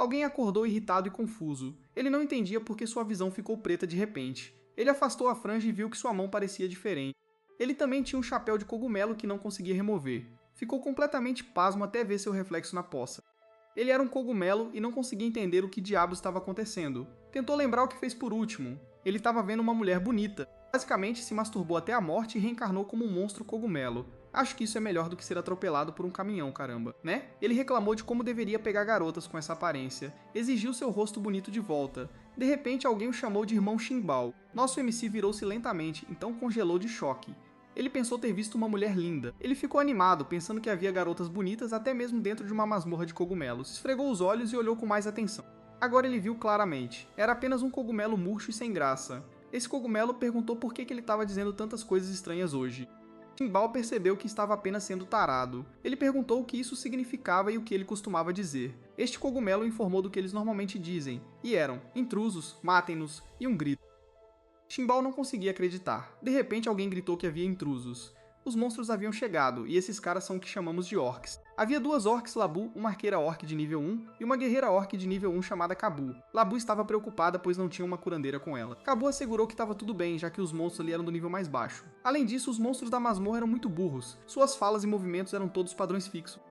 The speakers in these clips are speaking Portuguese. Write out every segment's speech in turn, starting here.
Alguém acordou irritado e confuso. Ele não entendia por que sua visão ficou preta de repente. Ele afastou a franja e viu que sua mão parecia diferente. Ele também tinha um chapéu de cogumelo que não conseguia remover. Ficou completamente pasmo até ver seu reflexo na poça. Ele era um cogumelo e não conseguia entender o que diabos estava acontecendo. Tentou lembrar o que fez por último. Ele estava vendo uma mulher bonita. Basicamente se masturbou até a morte e reencarnou como um monstro cogumelo. Acho que isso é melhor do que ser atropelado por um caminhão, caramba, né? Ele reclamou de como deveria pegar garotas com essa aparência. Exigiu seu rosto bonito de volta. De repente alguém o chamou de irmão Shinbao. Nosso MC virou-se lentamente, então congelou de choque. Ele pensou ter visto uma mulher linda. Ele ficou animado, pensando que havia garotas bonitas até mesmo dentro de uma masmorra de cogumelos. Esfregou os olhos e olhou com mais atenção. Agora ele viu claramente. Era apenas um cogumelo murcho e sem graça. Esse cogumelo perguntou por que ele estava dizendo tantas coisas estranhas hoje. Shinbao percebeu que estava apenas sendo tarado. Ele perguntou o que isso significava e o que ele costumava dizer. Este cogumelo informou do que eles normalmente dizem, e eram intrusos, matem-nos, e um grito. Shinbao não conseguia acreditar. De repente alguém gritou que havia intrusos. Os monstros haviam chegado, e esses caras são o que chamamos de orcs. Havia duas orcs Labu, uma arqueira orc de nível 1 e uma guerreira orc de nível 1 chamada Kabu. Labu estava preocupada pois não tinha uma curandeira com ela. Kabu assegurou que estava tudo bem, já que os monstros ali eram do nível mais baixo. Além disso, os monstros da masmorra eram muito burros. Suas falas e movimentos eram todos padrões fixos.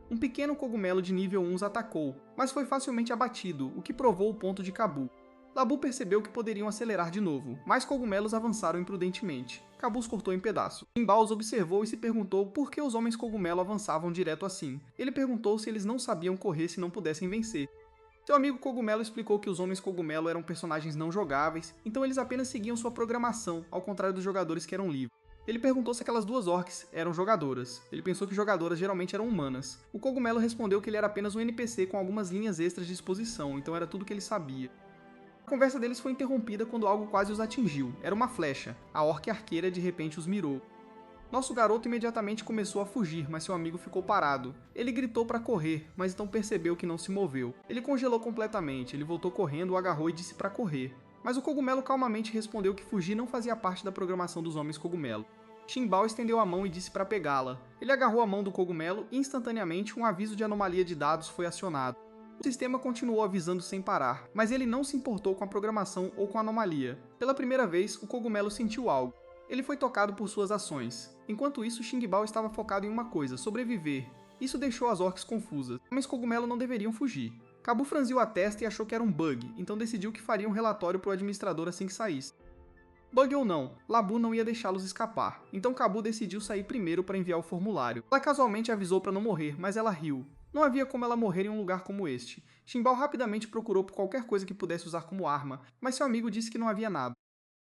Um pequeno cogumelo de nível 1 os atacou, mas foi facilmente abatido, o que provou o ponto de Kabu. Labu percebeu que poderiam acelerar de novo, mas cogumelos avançaram imprudentemente. Kabu os cortou em pedaços. Shinbao os observou e se perguntou por que os homens cogumelo avançavam direto assim. Ele perguntou se eles não sabiam correr se não pudessem vencer. Seu amigo cogumelo explicou que os homens cogumelo eram personagens não jogáveis, então eles apenas seguiam sua programação, ao contrário dos jogadores que eram livres. Ele perguntou se aquelas duas orcs eram jogadoras. Ele pensou que jogadoras geralmente eram humanas. O cogumelo respondeu que ele era apenas um NPC com algumas linhas extras de exposição, então era tudo que ele sabia. A conversa deles foi interrompida quando algo quase os atingiu. Era uma flecha. A orc arqueira de repente os mirou. Nosso garoto imediatamente começou a fugir, mas seu amigo ficou parado. Ele gritou para correr, mas então percebeu que não se moveu. Ele congelou completamente, ele voltou correndo, o agarrou e disse para correr. Mas o cogumelo calmamente respondeu que fugir não fazia parte da programação dos homens cogumelo. Shinbao estendeu a mão e disse para pegá-la. Ele agarrou a mão do cogumelo e instantaneamente um aviso de anomalia de dados foi acionado. O sistema continuou avisando sem parar, mas ele não se importou com a programação ou com a anomalia. Pela primeira vez, o cogumelo sentiu algo. Ele foi tocado por suas ações. Enquanto isso, Shinbao estava focado em uma coisa, sobreviver. Isso deixou as orcs confusas, mas cogumelo não deveriam fugir. Kabu franziu a testa e achou que era um bug, então decidiu que faria um relatório para o administrador assim que saísse. Bug ou não, Labu não ia deixá-los escapar, então Kabu decidiu sair primeiro para enviar o formulário. Ela casualmente avisou para não morrer, mas ela riu. Não havia como ela morrer em um lugar como este. Shinbao rapidamente procurou por qualquer coisa que pudesse usar como arma, mas seu amigo disse que não havia nada.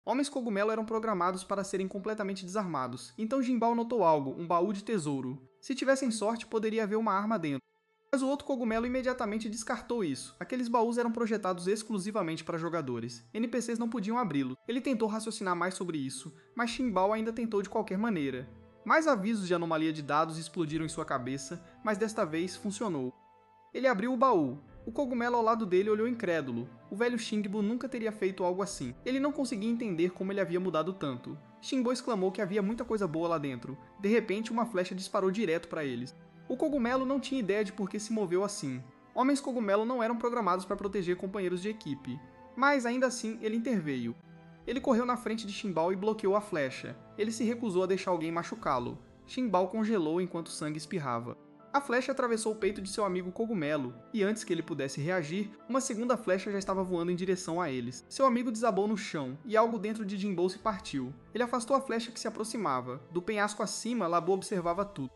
Homens cogumelo eram programados para serem completamente desarmados, então Shinbao notou algo, um baú de tesouro. Se tivessem sorte, poderia haver uma arma dentro. Mas o outro cogumelo imediatamente descartou isso. Aqueles baús eram projetados exclusivamente para jogadores. NPCs não podiam abri-los. Ele tentou raciocinar mais sobre isso, mas Shinbao ainda tentou de qualquer maneira. Mais avisos de anomalia de dados explodiram em sua cabeça, mas desta vez funcionou. Ele abriu o baú. O cogumelo ao lado dele olhou incrédulo. O velho Shinbo nunca teria feito algo assim. Ele não conseguia entender como ele havia mudado tanto. Shinbo exclamou que havia muita coisa boa lá dentro. De repente, uma flecha disparou direto para eles. O cogumelo não tinha ideia de por que se moveu assim. Homens cogumelo não eram programados para proteger companheiros de equipe. Mas ainda assim, ele interveio. Ele correu na frente de Shinbao e bloqueou a flecha. Ele se recusou a deixar alguém machucá-lo. Shinbao congelou enquanto sangue espirrava. A flecha atravessou o peito de seu amigo cogumelo, e antes que ele pudesse reagir, uma segunda flecha já estava voando em direção a eles. Seu amigo desabou no chão, e algo dentro de Jinbou se partiu. Ele afastou a flecha que se aproximava. Do penhasco acima, Labu observava tudo.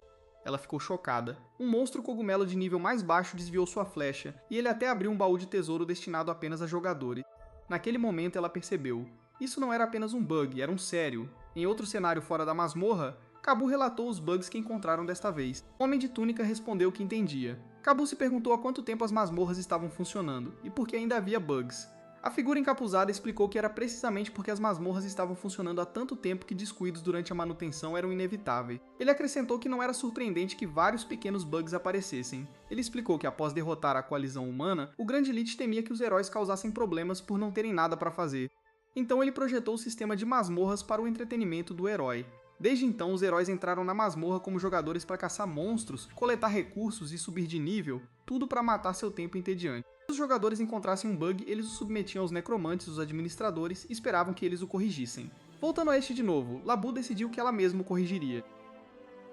Ela ficou chocada. Um monstro cogumelo de nível mais baixo desviou sua flecha, e ele até abriu um baú de tesouro destinado apenas a jogadores. Naquele momento ela percebeu. Isso não era apenas um bug, era um sério. Em outro cenário fora da masmorra, Kabu relatou os bugs que encontraram desta vez. O homem de túnica respondeu que entendia. Kabu se perguntou há quanto tempo as masmorras estavam funcionando, e por que ainda havia bugs. A figura encapuzada explicou que era precisamente porque as masmorras estavam funcionando há tanto tempo que descuidos durante a manutenção eram inevitáveis. Ele acrescentou que não era surpreendente que vários pequenos bugs aparecessem. Ele explicou que após derrotar a coalizão humana, o Grande Lich temia que os heróis causassem problemas por não terem nada para fazer. Então ele projetou o sistema de masmorras para o entretenimento do herói. Desde então, os heróis entraram na masmorra como jogadores para caçar monstros, coletar recursos e subir de nível, tudo para matar seu tempo entediante. Se os jogadores encontrassem um bug, eles o submetiam aos necromantes, os administradores, e esperavam que eles o corrigissem. Voltando a este de novo, Labu decidiu que ela mesma o corrigiria.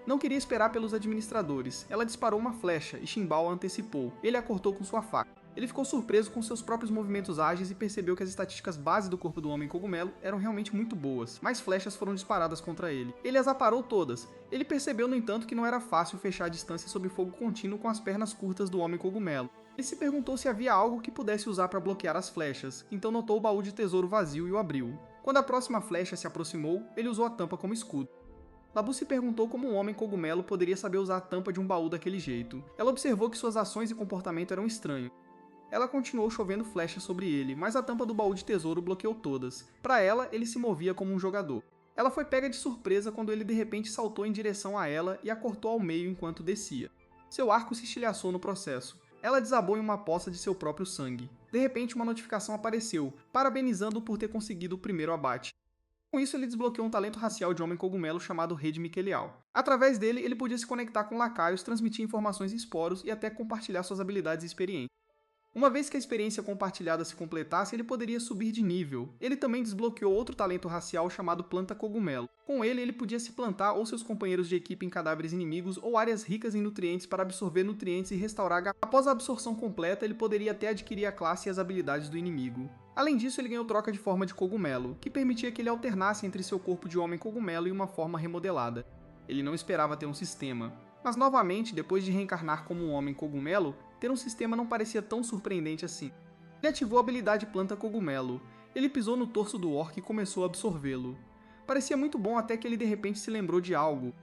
Não queria esperar pelos administradores. Ela disparou uma flecha e Shinbao a antecipou. Ele a cortou com sua faca. Ele ficou surpreso com seus próprios movimentos ágeis e percebeu que as estatísticas base do corpo do Homem Cogumelo eram realmente muito boas. Mais flechas foram disparadas contra ele. Ele as aparou todas. Ele percebeu, no entanto, que não era fácil fechar a distância sob fogo contínuo com as pernas curtas do Homem Cogumelo. Ele se perguntou se havia algo que pudesse usar para bloquear as flechas, então notou o baú de tesouro vazio e o abriu. Quando a próxima flecha se aproximou, ele usou a tampa como escudo. Labu se perguntou como um Homem Cogumelo poderia saber usar a tampa de um baú daquele jeito. Ela observou que suas ações e comportamento eram estranhos. Ela continuou chovendo flechas sobre ele, mas a tampa do baú de tesouro bloqueou todas. Para ela, ele se movia como um jogador. Ela foi pega de surpresa quando ele de repente saltou em direção a ela e a cortou ao meio enquanto descia. Seu arco se estilhaçou no processo. Ela desabou em uma poça de seu próprio sangue. De repente, uma notificação apareceu, parabenizando-o por ter conseguido o primeiro abate. Com isso, ele desbloqueou um talento racial de Homem Cogumelo chamado Rede Miquelial. Através dele, ele podia se conectar com lacaios, transmitir informações em esporos e até compartilhar suas habilidades e experiências. Uma vez que a experiência compartilhada se completasse, ele poderia subir de nível. Ele também desbloqueou outro talento racial chamado Planta Cogumelo. Com ele podia se plantar ou seus companheiros de equipe em cadáveres inimigos ou áreas ricas em nutrientes para absorver nutrientes e restaurar HP. Após a absorção completa, ele poderia até adquirir a classe e as habilidades do inimigo. Além disso, ele ganhou troca de forma de cogumelo, que permitia que ele alternasse entre seu corpo de homem cogumelo e uma forma remodelada. Ele não esperava ter um sistema. Mas novamente, depois de reencarnar como um homem cogumelo, ter um sistema não parecia tão surpreendente assim. Ele ativou a habilidade Planta Cogumelo. Ele pisou no torso do orc e começou a absorvê-lo. Parecia muito bom até que ele de repente se lembrou de algo.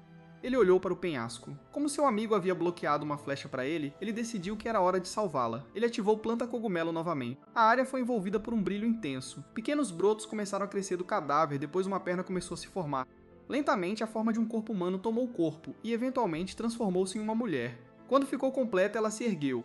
Ele olhou para o penhasco. Como seu amigo havia bloqueado uma flecha para ele, ele decidiu que era hora de salvá-la. Ele ativou Planta Cogumelo novamente. A área foi envolvida por um brilho intenso. Pequenos brotos começaram a crescer do cadáver, depois uma perna começou a se formar. Lentamente, a forma de um corpo humano tomou o corpo e, eventualmente, transformou-se em uma mulher. Quando ficou completa, ela se ergueu.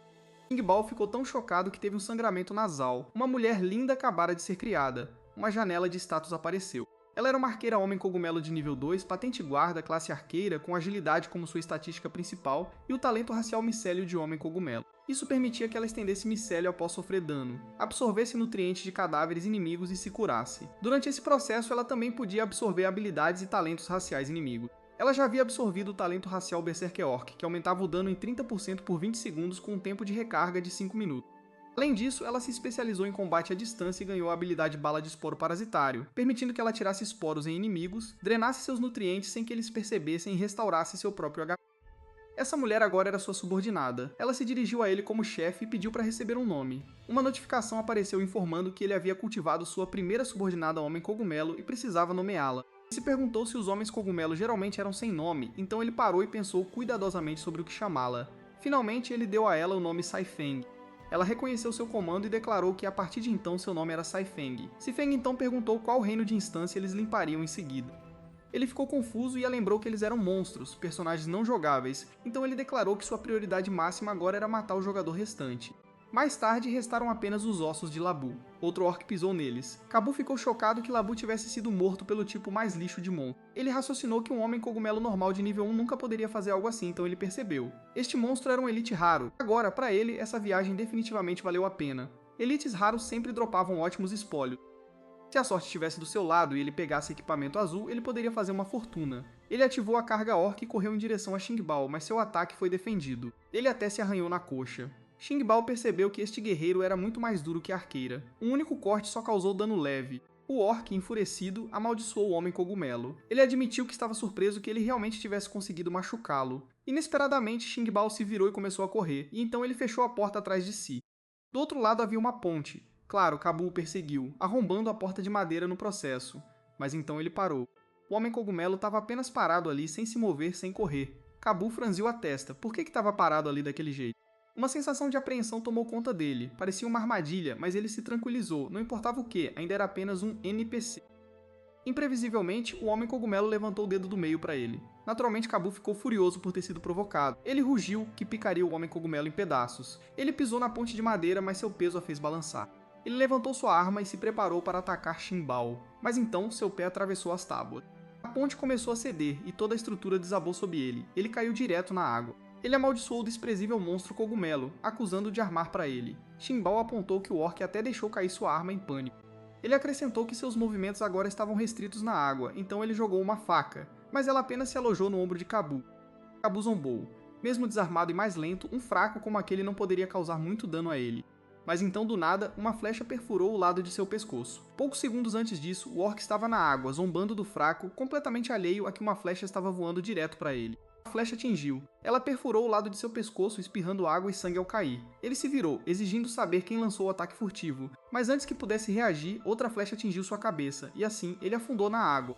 Shinbao ficou tão chocado que teve um sangramento nasal. Uma mulher linda acabara de ser criada. Uma janela de status apareceu. Ela era uma arqueira homem cogumelo de nível 2, patente guarda, classe arqueira, com agilidade como sua estatística principal e o talento racial micélio de homem cogumelo. Isso permitia que ela estendesse micélio após sofrer dano, absorvesse nutrientes de cadáveres inimigos e se curasse. Durante esse processo, ela também podia absorver habilidades e talentos raciais inimigos. Ela já havia absorvido o talento racial Berserker Orc, que aumentava o dano em 30% por 20 segundos com um tempo de recarga de 5 minutos. Além disso, ela se especializou em combate à distância e ganhou a habilidade Bala de Esporo Parasitário, permitindo que ela tirasse esporos em inimigos, drenasse seus nutrientes sem que eles percebessem e restaurasse seu próprio HP. Essa mulher agora era sua subordinada. Ela se dirigiu a ele como chefe e pediu para receber um nome. Uma notificação apareceu informando que ele havia cultivado sua primeira subordinada Homem Cogumelo e precisava nomeá-la. Ele se perguntou se os Homens Cogumelo geralmente eram sem nome, então ele parou e pensou cuidadosamente sobre o que chamá-la. Finalmente, ele deu a ela o nome Saifeng. Ela reconheceu seu comando e declarou que a partir de então seu nome era Saifeng. Sifeng então perguntou qual reino de instância eles limpariam em seguida. Ele ficou confuso e a lembrou que eles eram monstros, personagens não jogáveis, então ele declarou que sua prioridade máxima agora era matar o jogador restante. Mais tarde, restaram apenas os ossos de Labu. Outro orc pisou neles. Kabu ficou chocado que Labu tivesse sido morto pelo tipo mais lixo de monstro. Ele raciocinou que um homem cogumelo normal de nível 1 nunca poderia fazer algo assim, então ele percebeu. Este monstro era um elite raro. Agora, para ele, essa viagem definitivamente valeu a pena. Elites raros sempre dropavam ótimos espólios. Se a sorte estivesse do seu lado e ele pegasse equipamento azul, ele poderia fazer uma fortuna. Ele ativou a carga orc e correu em direção a Shinbao, mas seu ataque foi defendido. Ele até se arranhou na coxa. Shinbao percebeu que este guerreiro era muito mais duro que a arqueira. Um único corte só causou dano leve. O orc, enfurecido, amaldiçoou o homem cogumelo. Ele admitiu que estava surpreso que ele realmente tivesse conseguido machucá-lo. Inesperadamente, Shinbao se virou e começou a correr, e então ele fechou a porta atrás de si. Do outro lado havia uma ponte. Claro, Kabu o perseguiu, arrombando a porta de madeira no processo. Mas então ele parou. O homem cogumelo estava apenas parado ali, sem se mover, sem correr. Kabu franziu a testa. Por que estava parado ali daquele jeito? Uma sensação de apreensão tomou conta dele. Parecia uma armadilha, mas ele se tranquilizou. Não importava o que, ainda era apenas um NPC. Imprevisivelmente, o homem cogumelo levantou o dedo do meio para ele. Naturalmente, Kabu ficou furioso por ter sido provocado. Ele rugiu que picaria o homem cogumelo em pedaços. Ele pisou na ponte de madeira, mas seu peso a fez balançar. Ele levantou sua arma e se preparou para atacar Shinbao. Mas então, seu pé atravessou as tábuas. A ponte começou a ceder e toda a estrutura desabou sob ele. Ele caiu direto na água. Ele amaldiçoou o desprezível monstro cogumelo, acusando-o de armar para ele. Shinbao apontou que o orc até deixou cair sua arma em pânico. Ele acrescentou que seus movimentos agora estavam restritos na água, então ele jogou uma faca, mas ela apenas se alojou no ombro de Kabu. Kabu zombou. Mesmo desarmado e mais lento, um fraco como aquele não poderia causar muito dano a ele. Mas então, do nada, uma flecha perfurou o lado de seu pescoço. Poucos segundos antes disso, o orc estava na água, zombando do fraco, completamente alheio a que uma flecha estava voando direto para ele. A flecha atingiu. Ela perfurou o lado de seu pescoço, espirrando água e sangue ao cair. Ele se virou, exigindo saber quem lançou o ataque furtivo, mas antes que pudesse reagir, outra flecha atingiu sua cabeça, e assim, ele afundou na água.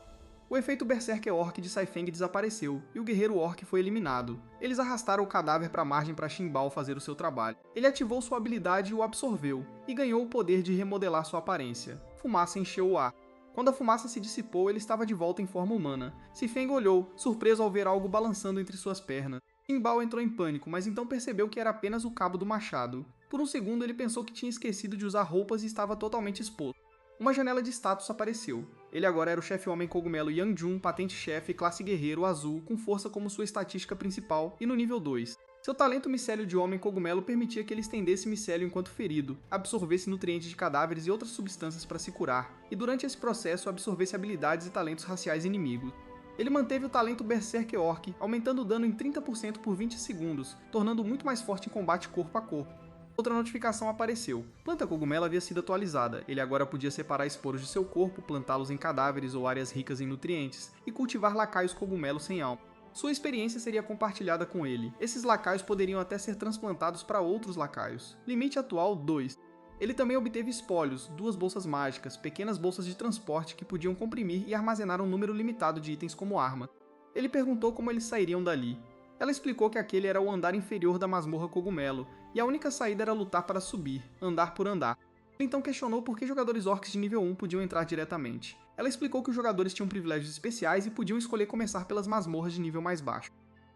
O efeito Berserker Orc de Saifeng desapareceu, e o guerreiro Orc foi eliminado. Eles arrastaram o cadáver para a margem para Shinbao fazer o seu trabalho. Ele ativou sua habilidade e o absorveu, e ganhou o poder de remodelar sua aparência. Fumaça encheu o ar. Quando a fumaça se dissipou, ele estava de volta em forma humana. Saifeng olhou, surpreso ao ver algo balançando entre suas pernas. Shinbao entrou em pânico, mas então percebeu que era apenas o cabo do machado. Por um segundo ele pensou que tinha esquecido de usar roupas e estava totalmente exposto. Uma janela de status apareceu. Ele agora era o chefe homem cogumelo Yang Jun, patente chefe, classe guerreiro, azul, com força como sua estatística principal e no nível 2. Seu talento micélio de homem cogumelo permitia que ele estendesse micélio enquanto ferido, absorvesse nutrientes de cadáveres e outras substâncias para se curar, e durante esse processo absorvesse habilidades e talentos raciais inimigos. Ele manteve o talento Berserker Orc, aumentando o dano em 30% por 20 segundos, tornando-o muito mais forte em combate corpo a corpo. Outra notificação apareceu. Planta cogumelo havia sido atualizada. Ele agora podia separar esporos de seu corpo, plantá-los em cadáveres ou áreas ricas em nutrientes, e cultivar lacaios cogumelos sem alma. Sua experiência seria compartilhada com ele. Esses lacaios poderiam até ser transplantados para outros lacaios. Limite atual 2. Ele também obteve espólios, 2 bolsas mágicas, pequenas bolsas de transporte que podiam comprimir e armazenar um número limitado de itens como arma. Ele perguntou como eles sairiam dali. Ela explicou que aquele era o andar inferior da masmorra cogumelo, e a única saída era lutar para subir, andar por andar. Ele então questionou por que jogadores orcs de nível 1 podiam entrar diretamente. Ela explicou que os jogadores tinham privilégios especiais e podiam escolher começar pelas masmorras de nível mais baixo.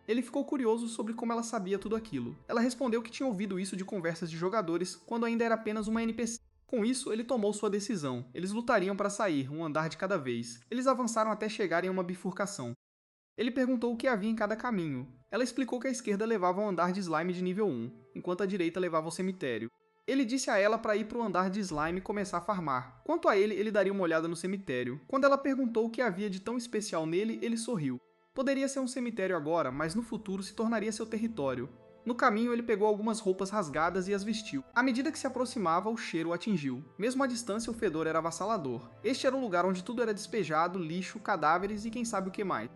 Ele ficou curioso sobre como ela sabia tudo aquilo. Ela respondeu que tinha ouvido isso de conversas de jogadores quando ainda era apenas uma NPC. Com isso, ele tomou sua decisão. Eles lutariam para sair, um andar de cada vez. Eles avançaram até chegarem a uma bifurcação. Ele perguntou o que havia em cada caminho. Ela explicou que a esquerda levava ao andar de slime de nível 1, enquanto a direita levava ao cemitério. Ele disse a ela para ir para o andar de slime e começar a farmar. Quanto a ele daria uma olhada no cemitério. Quando ela perguntou o que havia de tão especial nele, ele sorriu. Poderia ser um cemitério agora, mas no futuro se tornaria seu território. No caminho, ele pegou algumas roupas rasgadas e as vestiu. À medida que se aproximava, o cheiro o atingiu. Mesmo à distância, o fedor era avassalador. Este era um lugar onde tudo era despejado, lixo, cadáveres e quem sabe o que mais.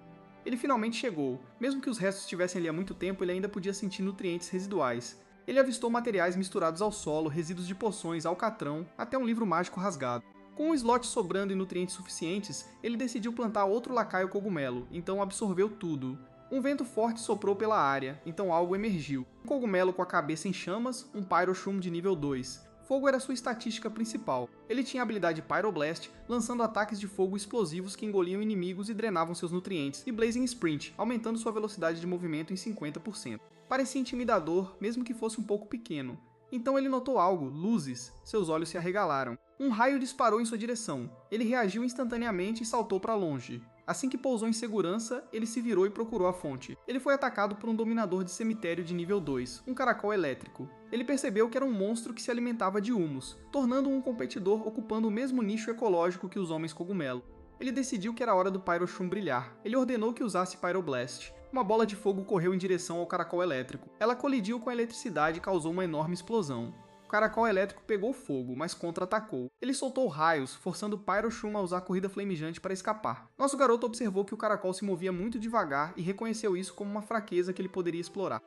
Ele finalmente chegou. Mesmo que os restos estivessem ali há muito tempo, ele ainda podia sentir nutrientes residuais. Ele avistou materiais misturados ao solo, resíduos de poções, alcatrão, até um livro mágico rasgado. Com um slot sobrando e nutrientes suficientes, ele decidiu plantar outro lacaio cogumelo, então absorveu tudo. Um vento forte soprou pela área, então algo emergiu. Um cogumelo com a cabeça em chamas, um Pyroshroom de nível 2. Fogo era sua estatística principal. Ele tinha a habilidade Pyroblast, lançando ataques de fogo explosivos que engoliam inimigos e drenavam seus nutrientes, e Blazing Sprint, aumentando sua velocidade de movimento em 50%. Parecia intimidador, mesmo que fosse um pouco pequeno. Então ele notou algo, luzes. Seus olhos se arregalaram. Um raio disparou em sua direção. Ele reagiu instantaneamente e saltou para longe. Assim que pousou em segurança, ele se virou e procurou a fonte. Ele foi atacado por um dominador de cemitério de nível 2, um caracol elétrico. Ele percebeu que era um monstro que se alimentava de humus, tornando-o um competidor ocupando o mesmo nicho ecológico que os homens cogumelo. Ele decidiu que era hora do Pyroshroom brilhar. Ele ordenou que usasse Pyroblast. Uma bola de fogo correu em direção ao caracol elétrico. Ela colidiu com a eletricidade e causou uma enorme explosão. O caracol elétrico pegou fogo, mas contra-atacou. Ele soltou raios, forçando Pyroshroom a usar a corrida flamejante para escapar. Nosso garoto observou que o caracol se movia muito devagar e reconheceu isso como uma fraqueza que ele poderia explorar.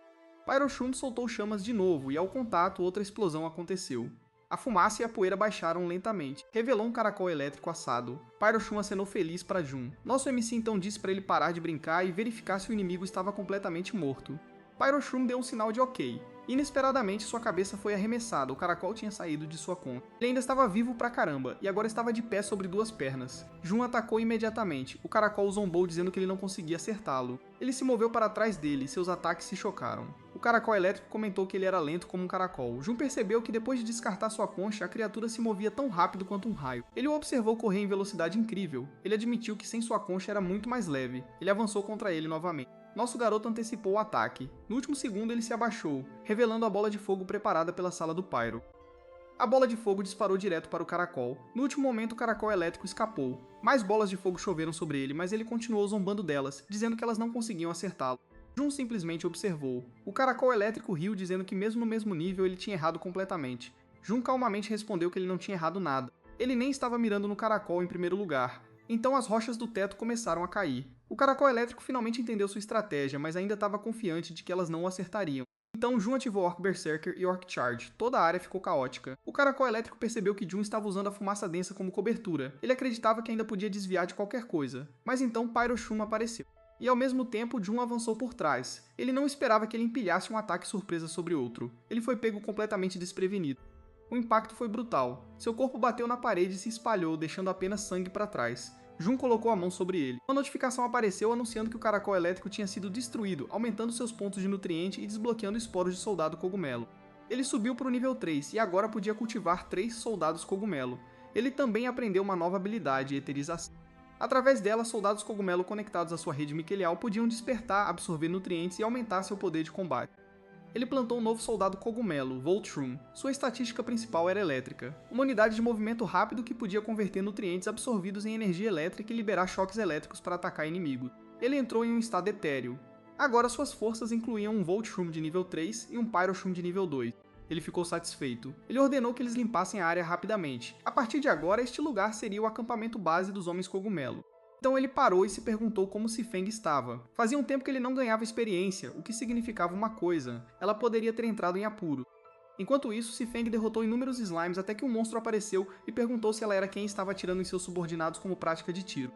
Pyroshroom soltou chamas de novo e, ao contato, outra explosão aconteceu. A fumaça e a poeira baixaram lentamente. Revelou um caracol elétrico assado. Pyroshroom acenou feliz para Jun. Nosso MC então disse para ele parar de brincar e verificar se o inimigo estava completamente morto. Pyroshroom deu um sinal de ok. Inesperadamente, sua cabeça foi arremessada, o caracol tinha saído de sua conta. Ele ainda estava vivo pra caramba, e agora estava de pé sobre 2 pernas. Jun atacou imediatamente, o caracol zombou dizendo que ele não conseguia acertá-lo. Ele se moveu para trás dele, e seus ataques se chocaram. O caracol elétrico comentou que ele era lento como um caracol. Jun percebeu que depois de descartar sua concha, a criatura se movia tão rápido quanto um raio. Ele o observou correr em velocidade incrível. Ele admitiu que sem sua concha era muito mais leve. Ele avançou contra ele novamente. Nosso garoto antecipou o ataque. No último segundo ele se abaixou, revelando a bola de fogo preparada pela sala do Pyro. A bola de fogo disparou direto para o caracol. No último momento o caracol elétrico escapou. Mais bolas de fogo choveram sobre ele, mas ele continuou zombando delas, dizendo que elas não conseguiam acertá-lo. Jun simplesmente observou. O caracol elétrico riu, dizendo que mesmo no mesmo nível ele tinha errado completamente. Jun calmamente respondeu que ele não tinha errado nada. Ele nem estava mirando no caracol em primeiro lugar. Então as rochas do teto começaram a cair. O caracol elétrico finalmente entendeu sua estratégia, mas ainda estava confiante de que elas não o acertariam. Então Jun ativou Orc Berserker e Orc Charge. Toda a área ficou caótica. O caracol elétrico percebeu que Jun estava usando a fumaça densa como cobertura. Ele acreditava que ainda podia desviar de qualquer coisa. Mas então Pyroshun apareceu. E ao mesmo tempo Jun avançou por trás. Ele não esperava que ele empilhasse um ataque surpresa sobre outro. Ele foi pego completamente desprevenido. O impacto foi brutal. Seu corpo bateu na parede e se espalhou, deixando apenas sangue para trás. Jun colocou a mão sobre ele. Uma notificação apareceu anunciando que o caracol elétrico tinha sido destruído, aumentando seus pontos de nutriente e desbloqueando esporos de soldado cogumelo. Ele subiu para o nível 3 e agora podia cultivar 3 soldados cogumelo. Ele também aprendeu uma nova habilidade, eterização. Através dela, soldados cogumelo conectados à sua rede miquelial podiam despertar, absorver nutrientes e aumentar seu poder de combate. Ele plantou um novo soldado cogumelo, Voltrum. Sua estatística principal era elétrica, uma unidade de movimento rápido que podia converter nutrientes absorvidos em energia elétrica e liberar choques elétricos para atacar inimigos. Ele entrou em um estado etéreo. Agora suas forças incluíam um Voltrum de nível 3 e um Pyroshun de nível 2. Ele ficou satisfeito. Ele ordenou que eles limpassem a área rapidamente. A partir de agora, este lugar seria o acampamento base dos Homens Cogumelo. Então ele parou e se perguntou como Sifeng estava. Fazia um tempo que ele não ganhava experiência, o que significava uma coisa: ela poderia ter entrado em apuro. Enquanto isso, Sifeng derrotou inúmeros slimes até que um monstro apareceu e perguntou se ela era quem estava atirando em seus subordinados como prática de tiro.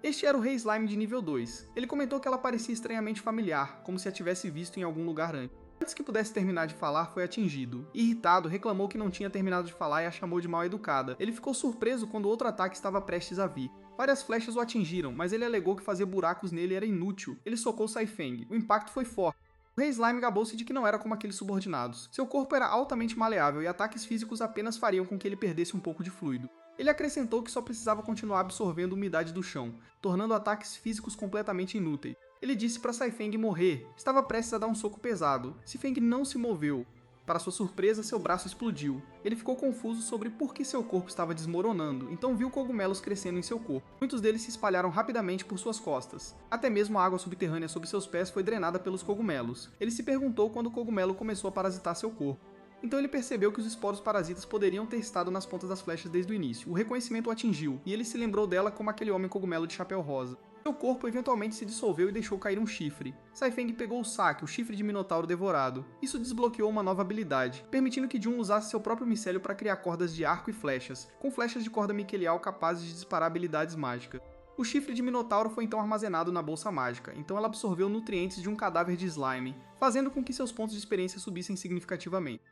Este era o Rei Slime de nível 2. Ele comentou que ela parecia estranhamente familiar, como se a tivesse visto em algum lugar antes. Antes que pudesse terminar de falar, foi atingido. Irritado, reclamou que não tinha terminado de falar e a chamou de mal educada. Ele ficou surpreso quando outro ataque estava prestes a vir. Várias flechas o atingiram, mas ele alegou que fazer buracos nele era inútil. Ele socou Saifeng. O impacto foi forte. O Rei Slime gabou-se de que não era como aqueles subordinados. Seu corpo era altamente maleável e ataques físicos apenas fariam com que ele perdesse um pouco de fluido. Ele acrescentou que só precisava continuar absorvendo umidade do chão, tornando ataques físicos completamente inúteis. Ele disse para Saifeng morrer. Estava prestes a dar um soco pesado. Sifeng não se moveu. Para sua surpresa, seu braço explodiu. Ele ficou confuso sobre por que seu corpo estava desmoronando, então viu cogumelos crescendo em seu corpo. Muitos deles se espalharam rapidamente por suas costas. Até mesmo a água subterrânea sob seus pés foi drenada pelos cogumelos. Ele se perguntou quando o cogumelo começou a parasitar seu corpo. Então ele percebeu que os esporos parasitas poderiam ter estado nas pontas das flechas desde o início. O reconhecimento o atingiu, e ele se lembrou dela como aquele homem cogumelo de chapéu rosa. Seu corpo eventualmente se dissolveu e deixou cair um chifre. Saifeng pegou o saque, o chifre de minotauro devorado. Isso desbloqueou uma nova habilidade, permitindo que Jun usasse seu próprio micélio para criar cordas de arco e flechas, com flechas de corda miquelial capazes de disparar habilidades mágicas. O chifre de minotauro foi então armazenado na bolsa mágica, então ela absorveu nutrientes de um cadáver de slime, fazendo com que seus pontos de experiência subissem significativamente.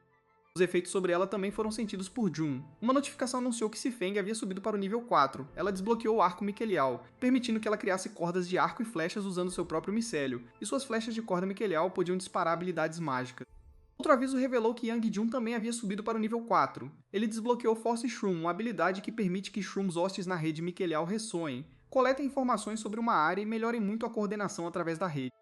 Os efeitos sobre ela também foram sentidos por Jun. Uma notificação anunciou que Sifeng havia subido para o nível 4. Ela desbloqueou o arco miquelial, permitindo que ela criasse cordas de arco e flechas usando seu próprio micélio, e suas flechas de corda miquelial podiam disparar habilidades mágicas. Outro aviso revelou que Yang Jun também havia subido para o nível 4. Ele desbloqueou Force Shroom, uma habilidade que permite que shrooms hostes na rede miquelial ressoem, coletem informações sobre uma área e melhorem muito a coordenação através da rede.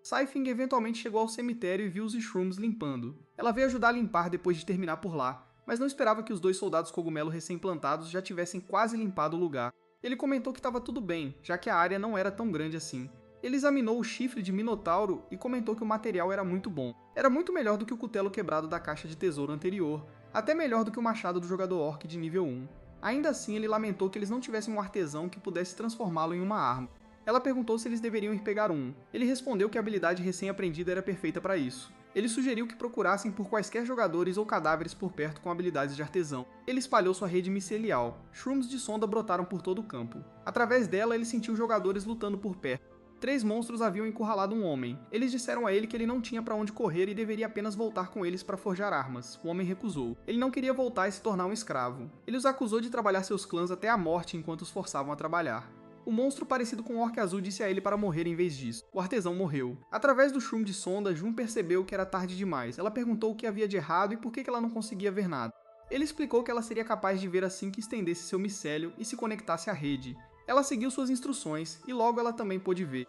Saifeng eventualmente chegou ao cemitério e viu os shrooms limpando. Ela veio ajudar a limpar depois de terminar por lá, mas não esperava que os 2 soldados cogumelo recém-plantados já tivessem quase limpado o lugar. Ele comentou que estava tudo bem, já que a área não era tão grande assim. Ele examinou o chifre de minotauro e comentou que o material era muito bom. Era muito melhor do que o cutelo quebrado da caixa de tesouro anterior, até melhor do que o machado do jogador orc de nível 1. Ainda assim, ele lamentou que eles não tivessem um artesão que pudesse transformá-lo em uma arma. Ela perguntou se eles deveriam ir pegar um. Ele respondeu que a habilidade recém-aprendida era perfeita para isso. Ele sugeriu que procurassem por quaisquer jogadores ou cadáveres por perto com habilidades de artesão. Ele espalhou sua rede micelial. Shrooms de sonda brotaram por todo o campo. Através dela, ele sentiu jogadores lutando por perto. 3 monstros haviam encurralado um homem. Eles disseram a ele que ele não tinha para onde correr e deveria apenas voltar com eles para forjar armas. O homem recusou. Ele não queria voltar e se tornar um escravo. Ele os acusou de trabalhar seus clãs até a morte enquanto os forçavam a trabalhar. O monstro parecido com um orc azul disse a ele para morrer em vez disso. O artesão morreu. Através do shroom de sonda, Jun percebeu que era tarde demais. Ela perguntou o que havia de errado e por que ela não conseguia ver nada. Ele explicou que ela seria capaz de ver assim que estendesse seu micélio e se conectasse à rede. Ela seguiu suas instruções e logo ela também pôde ver.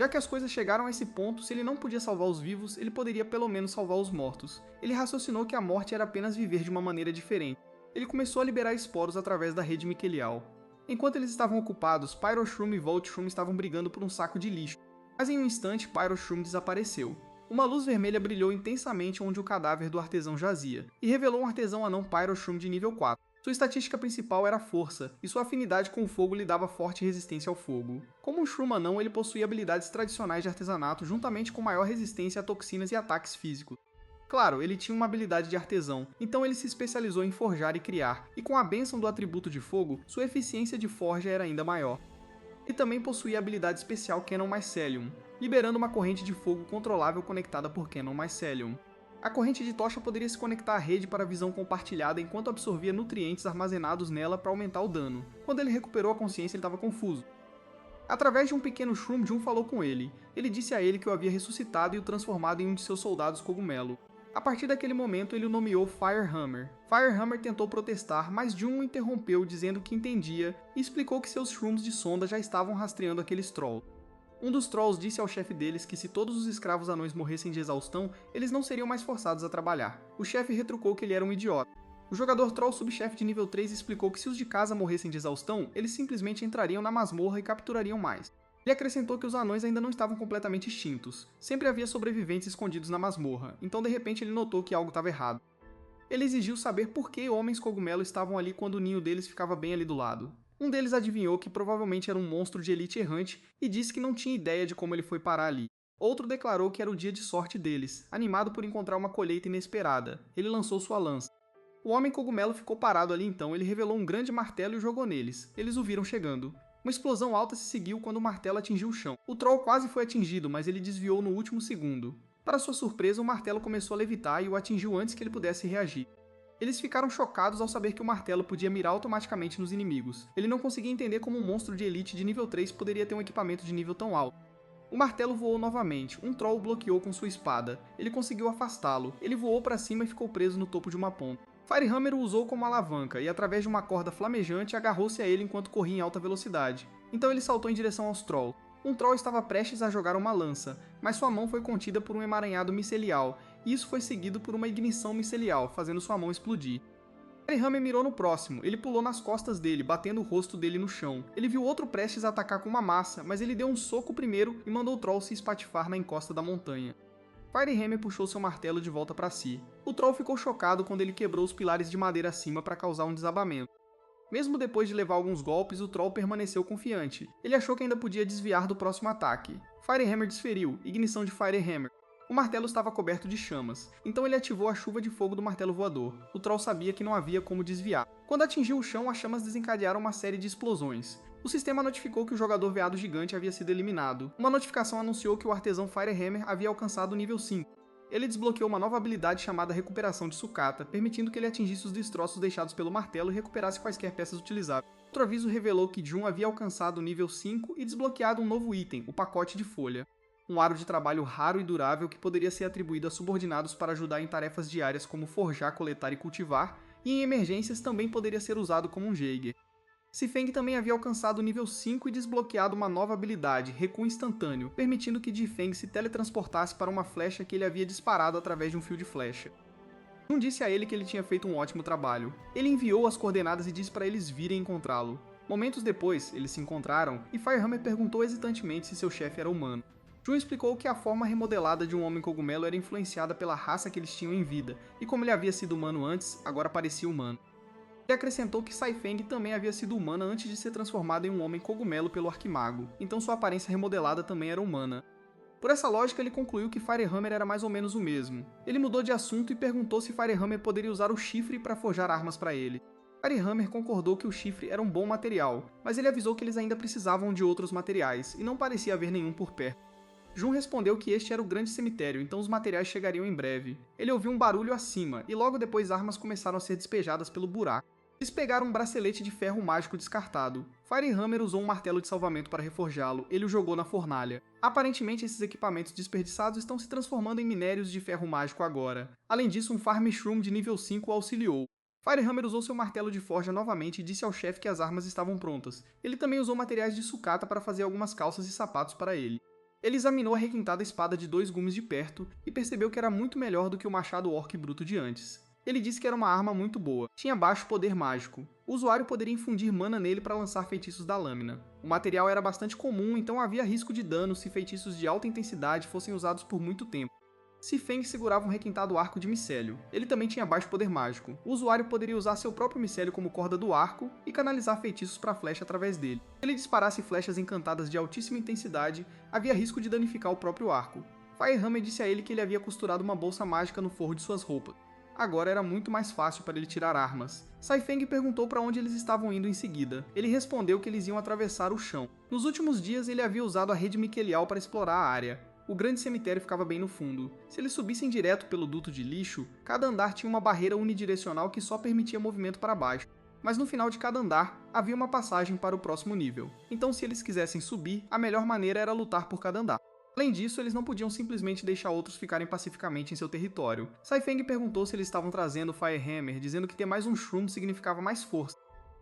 Já que as coisas chegaram a esse ponto, se ele não podia salvar os vivos, ele poderia pelo menos salvar os mortos. Ele raciocinou que a morte era apenas viver de uma maneira diferente. Ele começou a liberar esporos através da rede miquelial. Enquanto eles estavam ocupados, Pyroshroom e Voltshroom estavam brigando por um saco de lixo. Mas em um instante, Pyroshroom desapareceu. Uma luz vermelha brilhou intensamente onde o cadáver do artesão jazia, e revelou um artesão anão Pyroshroom de nível 4. Sua estatística principal era a força, e sua afinidade com o fogo lhe dava forte resistência ao fogo. Como um Shroom anão, ele possuía habilidades tradicionais de artesanato juntamente com maior resistência a toxinas e ataques físicos. Claro, ele tinha uma habilidade de artesão, então ele se especializou em forjar e criar, e com a bênção do atributo de fogo, sua eficiência de forja era ainda maior. Ele também possuía a habilidade especial Cannon Mycelium, liberando uma corrente de fogo controlável conectada por Cannon Mycelium. A corrente de tocha poderia se conectar à rede para visão compartilhada enquanto absorvia nutrientes armazenados nela para aumentar o dano. Quando ele recuperou a consciência, ele estava confuso. Através de um pequeno Shroom, Jun falou com ele. Ele disse a ele que o havia ressuscitado e o transformado em um de seus soldados cogumelo. A partir daquele momento, ele o nomeou Firehammer. Firehammer tentou protestar, mas Jun o interrompeu dizendo que entendia e explicou que seus Shrooms de sonda já estavam rastreando aqueles Trolls. Um dos Trolls disse ao chefe deles que se todos os escravos anões morressem de exaustão, eles não seriam mais forçados a trabalhar. O chefe retrucou que ele era um idiota. O jogador Troll subchefe de nível 3 explicou que se os de casa morressem de exaustão, eles simplesmente entrariam na masmorra e capturariam mais. Ele acrescentou que os anões ainda não estavam completamente extintos. Sempre havia sobreviventes escondidos na masmorra, então de repente ele notou que algo estava errado. Ele exigiu saber por que homens cogumelo estavam ali quando o ninho deles ficava bem ali do lado. Um deles adivinhou que provavelmente era um monstro de elite errante e disse que não tinha ideia de como ele foi parar ali. Outro declarou que era o dia de sorte deles, animado por encontrar uma colheita inesperada. Ele lançou sua lança. O homem cogumelo ficou parado ali então, ele revelou um grande martelo e o jogou neles. Eles o viram chegando. Uma explosão alta se seguiu quando o martelo atingiu o chão. O Troll quase foi atingido, mas ele desviou no último segundo. Para sua surpresa, o martelo começou a levitar e o atingiu antes que ele pudesse reagir. Eles ficaram chocados ao saber que o martelo podia mirar automaticamente nos inimigos. Ele não conseguia entender como um monstro de elite de nível 3 poderia ter um equipamento de nível tão alto. O martelo voou novamente, um Troll o bloqueou com sua espada. Ele conseguiu afastá-lo, ele voou para cima e ficou preso no topo de uma ponta. Firehammer o usou como alavanca e, através de uma corda flamejante, agarrou-se a ele enquanto corria em alta velocidade. Então ele saltou em direção aos Trolls. Um Troll estava prestes a jogar uma lança, mas sua mão foi contida por um emaranhado micelial, e isso foi seguido por uma ignição micelial, fazendo sua mão explodir. Firehammer mirou no próximo, ele pulou nas costas dele, batendo o rosto dele no chão. Ele viu outro prestes a atacar com uma massa, mas ele deu um soco primeiro e mandou o Troll se espatifar na encosta da montanha. Firehammer puxou seu martelo de volta para si. O Troll ficou chocado quando ele quebrou os pilares de madeira acima para causar um desabamento. Mesmo depois de levar alguns golpes, o Troll permaneceu confiante. Ele achou que ainda podia desviar do próximo ataque. Firehammer desferiu, ignição de Firehammer. O martelo estava coberto de chamas, então ele ativou a chuva de fogo do martelo voador. O Troll sabia que não havia como desviar. Quando atingiu o chão, as chamas desencadearam uma série de explosões. O sistema notificou que o jogador veado gigante havia sido eliminado. Uma notificação anunciou que o artesão Firehammer havia alcançado o nível 5. Ele desbloqueou uma nova habilidade chamada Recuperação de Sucata, permitindo que ele atingisse os destroços deixados pelo martelo e recuperasse quaisquer peças utilizáveis. Outro aviso revelou que Jun havia alcançado o nível 5 e desbloqueado um novo item, o Pacote de Folha. Um aro de trabalho raro e durável que poderia ser atribuído a subordinados para ajudar em tarefas diárias como forjar, coletar e cultivar, e em emergências também poderia ser usado como um Jaeger. Zifeng também havia alcançado o nível 5 e desbloqueado uma nova habilidade, Recuo Instantâneo, permitindo que Zifeng se teletransportasse para uma flecha que ele havia disparado através de um fio de flecha. Jun disse a ele que ele tinha feito um ótimo trabalho. Ele enviou as coordenadas e disse para eles virem encontrá-lo. Momentos depois, eles se encontraram e Firehammer perguntou hesitantemente se seu chefe era humano. Jun explicou que a forma remodelada de um homem cogumelo era influenciada pela raça que eles tinham em vida, e como ele havia sido humano antes, agora parecia humano. Ele acrescentou que Saifeng também havia sido humana antes de ser transformada em um homem cogumelo pelo Arquimago, então sua aparência remodelada também era humana. Por essa lógica, ele concluiu que Firehammer era mais ou menos o mesmo. Ele mudou de assunto e perguntou se Firehammer poderia usar o chifre para forjar armas para ele. Firehammer concordou que o chifre era um bom material, mas ele avisou que eles ainda precisavam de outros materiais, e não parecia haver nenhum por perto. Jun respondeu que este era o grande cemitério, então os materiais chegariam em breve. Ele ouviu um barulho acima, e logo depois armas começaram a ser despejadas pelo buraco. Eles pegaram um bracelete de ferro mágico descartado. Firehammer usou um martelo de salvamento para reforjá-lo, ele o jogou na fornalha. Aparentemente esses equipamentos desperdiçados estão se transformando em minérios de ferro mágico agora. Além disso, um Farm Shroom de nível 5 o auxiliou. Firehammer usou seu martelo de forja novamente e disse ao chefe que as armas estavam prontas. Ele também usou materiais de sucata para fazer algumas calças e sapatos para ele. Ele examinou a requintada espada de 2 gumes de perto e percebeu que era muito melhor do que o machado orc bruto de antes. Ele disse que era uma arma muito boa, tinha baixo poder mágico. O usuário poderia infundir mana nele para lançar feitiços da lâmina. O material era bastante comum, então havia risco de dano se feitiços de alta intensidade fossem usados por muito tempo. Sifeng segurava um requintado arco de micélio. Ele também tinha baixo poder mágico. O usuário poderia usar seu próprio micélio como corda do arco e canalizar feitiços para flecha através dele. Se ele disparasse flechas encantadas de altíssima intensidade, havia risco de danificar o próprio arco. Firehammer disse a ele que ele havia costurado uma bolsa mágica no forro de suas roupas. Agora era muito mais fácil para ele tirar armas. Saifeng perguntou para onde eles estavam indo em seguida. Ele respondeu que eles iam atravessar o chão. Nos últimos dias ele havia usado a rede miquelial para explorar a área. O grande cemitério ficava bem no fundo. Se eles subissem direto pelo duto de lixo, cada andar tinha uma barreira unidirecional que só permitia movimento para baixo. Mas no final de cada andar, havia uma passagem para o próximo nível. Então se eles quisessem subir, a melhor maneira era lutar por cada andar. Além disso, eles não podiam simplesmente deixar outros ficarem pacificamente em seu território. Saifeng perguntou se eles estavam trazendo Firehammer, dizendo que ter mais um Shroom significava mais força.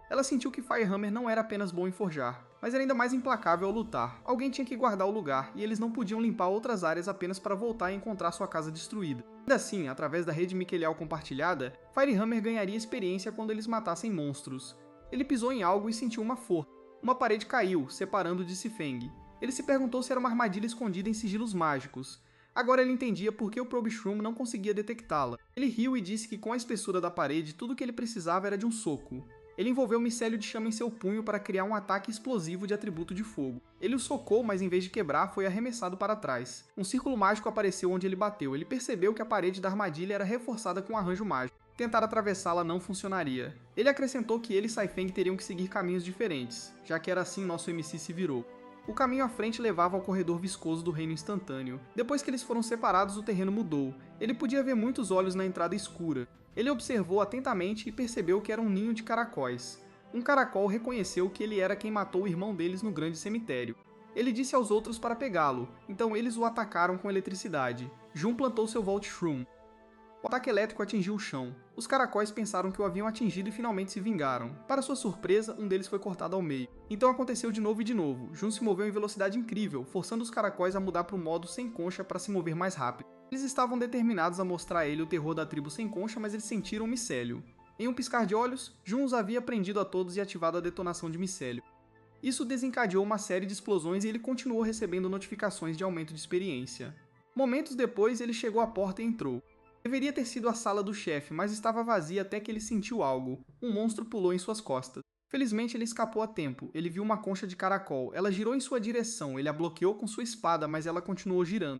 Ela sentiu que Firehammer não era apenas bom em forjar, mas era ainda mais implacável ao lutar. Alguém tinha que guardar o lugar, e eles não podiam limpar outras áreas apenas para voltar e encontrar sua casa destruída. Ainda assim, através da rede miquelial compartilhada, Firehammer ganharia experiência quando eles matassem monstros. Ele pisou em algo e sentiu uma força. Uma parede caiu, separando de Sifeng. Ele se perguntou se era uma armadilha escondida em sigilos mágicos. Agora ele entendia por que o Probe Shroom não conseguia detectá-la. Ele riu e disse que com a espessura da parede, tudo o que ele precisava era de um soco. Ele envolveu o micélio de chama em seu punho para criar um ataque explosivo de atributo de fogo. Ele o socou, mas em vez de quebrar, foi arremessado para trás. Um círculo mágico apareceu onde ele bateu. Ele percebeu que a parede da armadilha era reforçada com um arranjo mágico. Tentar atravessá-la não funcionaria. Ele acrescentou que ele e Saifeng teriam que seguir caminhos diferentes, já que era assim nosso MC se virou. O caminho à frente levava ao corredor viscoso do reino instantâneo. Depois que eles foram separados, o terreno mudou. Ele podia ver muitos olhos na entrada escura. Ele observou atentamente e percebeu que era um ninho de caracóis. Um caracol reconheceu que ele era quem matou o irmão deles no grande cemitério. Ele disse aos outros para pegá-lo, então eles o atacaram com eletricidade. Jun plantou seu Volt Shroom. O ataque elétrico atingiu o chão. Os caracóis pensaram que o haviam atingido e finalmente se vingaram. Para sua surpresa, um deles foi cortado ao meio. Então aconteceu de novo e de novo. Jun se moveu em velocidade incrível, forçando os caracóis a mudar para o modo sem concha para se mover mais rápido. Eles estavam determinados a mostrar a ele o terror da tribo sem concha, mas eles sentiram o micélio. Em um piscar de olhos, Jun os havia prendido a todos e ativado a detonação de micélio. Isso desencadeou uma série de explosões e ele continuou recebendo notificações de aumento de experiência. Momentos depois, ele chegou à porta e entrou. Deveria ter sido a sala do chefe, mas estava vazia até que ele sentiu algo. Um monstro pulou em suas costas. Felizmente ele escapou a tempo. Ele viu uma concha de caracol. Ela girou em sua direção. Ele a bloqueou com sua espada, mas ela continuou girando.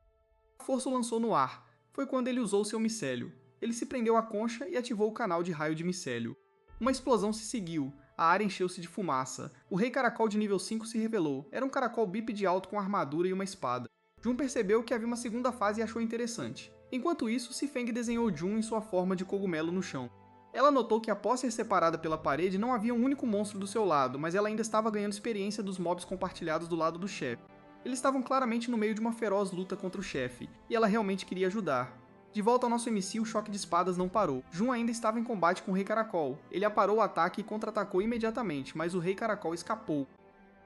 A força o lançou no ar. Foi quando ele usou seu micélio. Ele se prendeu à concha e ativou o canal de raio de micélio. Uma explosão se seguiu. A área encheu-se de fumaça. O rei caracol de nível 5 se revelou. Era um caracol bípede alto com armadura e uma espada. Jun percebeu que havia uma segunda fase e achou interessante. Enquanto isso, Sifeng desenhou Jun em sua forma de cogumelo no chão. Ela notou que após ser separada pela parede, não havia um único monstro do seu lado, mas ela ainda estava ganhando experiência dos mobs compartilhados do lado do chefe. Eles estavam claramente no meio de uma feroz luta contra o chefe, e ela realmente queria ajudar. De volta ao nosso MC, o choque de espadas não parou. Jun ainda estava em combate com o Rei Caracol. Ele aparou o ataque e contra-atacou imediatamente, mas o Rei Caracol escapou.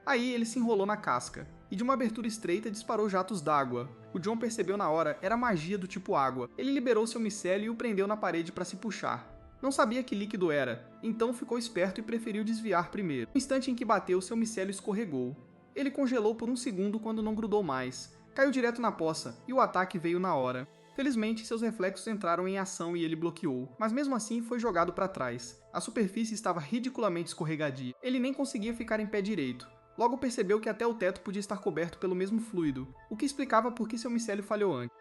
Aí ele se enrolou na casca, e de uma abertura estreita disparou jatos d'água. O John percebeu na hora, era magia do tipo água. Ele liberou seu micélio e o prendeu na parede para se puxar. Não sabia que líquido era, então ficou esperto e preferiu desviar primeiro. No instante em que bateu, seu micélio escorregou. Ele congelou por um segundo quando não grudou mais. Caiu direto na poça, e o ataque veio na hora. Felizmente, seus reflexos entraram em ação e ele bloqueou, mas mesmo assim foi jogado para trás. A superfície estava ridiculamente escorregadia. Ele nem conseguia ficar em pé direito. Logo percebeu que até o teto podia estar coberto pelo mesmo fluido, o que explicava por que seu micélio falhou antes.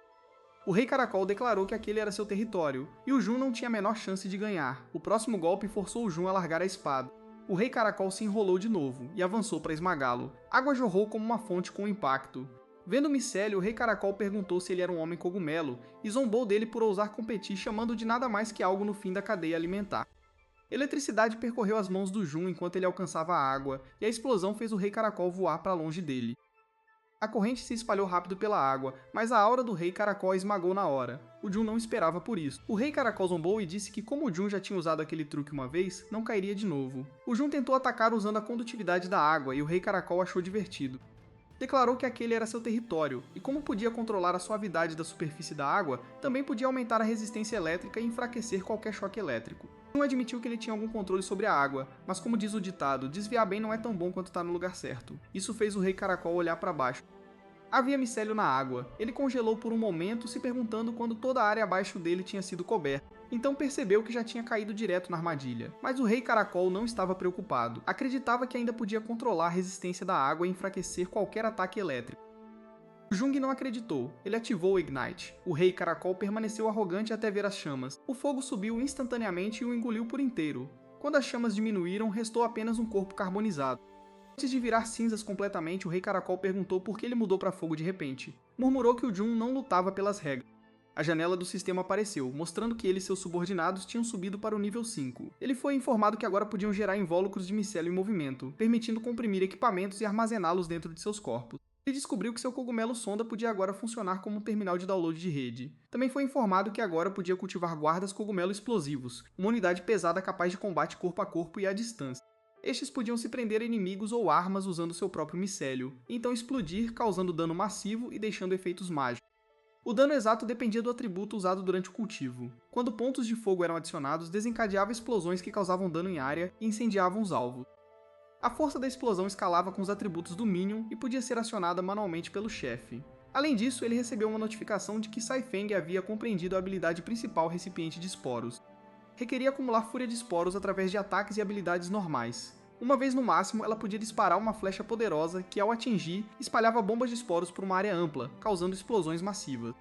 O Rei Caracol declarou que aquele era seu território, e o Jun não tinha a menor chance de ganhar. O próximo golpe forçou o Jun a largar a espada. O Rei Caracol se enrolou de novo, e avançou para esmagá-lo. Água jorrou como uma fonte com o impacto. Vendo o micélio, o Rei Caracol perguntou se ele era um homem cogumelo, e zombou dele por ousar competir chamando de nada mais que algo no fim da cadeia alimentar. Eletricidade percorreu as mãos do Jun enquanto ele alcançava a água, e a explosão fez o Rei Caracol voar para longe dele. A corrente se espalhou rápido pela água, mas a aura do Rei Caracol a esmagou na hora. O Jun não esperava por isso. O Rei Caracol zombou e disse que como o Jun já tinha usado aquele truque uma vez, não cairia de novo. O Jun tentou atacar usando a condutividade da água e o Rei Caracol achou divertido. Declarou que aquele era seu território, e como podia controlar a suavidade da superfície da água, também podia aumentar a resistência elétrica e enfraquecer qualquer choque elétrico. Jun admitiu que ele tinha algum controle sobre a água, mas como diz o ditado, desviar bem não é tão bom quanto estar no lugar certo. Isso fez o Rei Caracol olhar para baixo. Havia micélio na água. Ele congelou por um momento, se perguntando quando toda a área abaixo dele tinha sido coberta. Então percebeu que já tinha caído direto na armadilha. Mas o Rei Caracol não estava preocupado. Acreditava que ainda podia controlar a resistência da água e enfraquecer qualquer ataque elétrico. Jung não acreditou. Ele ativou o Ignite. O Rei Caracol permaneceu arrogante até ver as chamas. O fogo subiu instantaneamente e o engoliu por inteiro. Quando as chamas diminuíram, restou apenas um corpo carbonizado. Antes de virar cinzas completamente, o Rei Caracol perguntou por que ele mudou para fogo de repente. Murmurou que o Jun não lutava pelas regras. A janela do sistema apareceu, mostrando que ele e seus subordinados tinham subido para o nível 5. Ele foi informado que agora podiam gerar invólucros de micélio em movimento, permitindo comprimir equipamentos e armazená-los dentro de seus corpos. Ele descobriu que seu cogumelo sonda podia agora funcionar como um terminal de download de rede. Também foi informado que agora podia cultivar guardas cogumelo explosivos, uma unidade pesada capaz de combate corpo a corpo e à distância. Estes podiam se prender a inimigos ou armas usando seu próprio micélio, e então explodir, causando dano massivo e deixando efeitos mágicos. O dano exato dependia do atributo usado durante o cultivo. Quando pontos de fogo eram adicionados, desencadeava explosões que causavam dano em área e incendiavam os alvos. A força da explosão escalava com os atributos do Minion e podia ser acionada manualmente pelo chefe. Além disso, ele recebeu uma notificação de que Saifeng havia compreendido a habilidade principal Recipiente de Esporos. Requeria acumular Fúria de Esporos através de ataques e habilidades normais. Uma vez no máximo, ela podia disparar uma flecha poderosa que, ao atingir, espalhava bombas de esporos por uma área ampla, causando explosões massivas.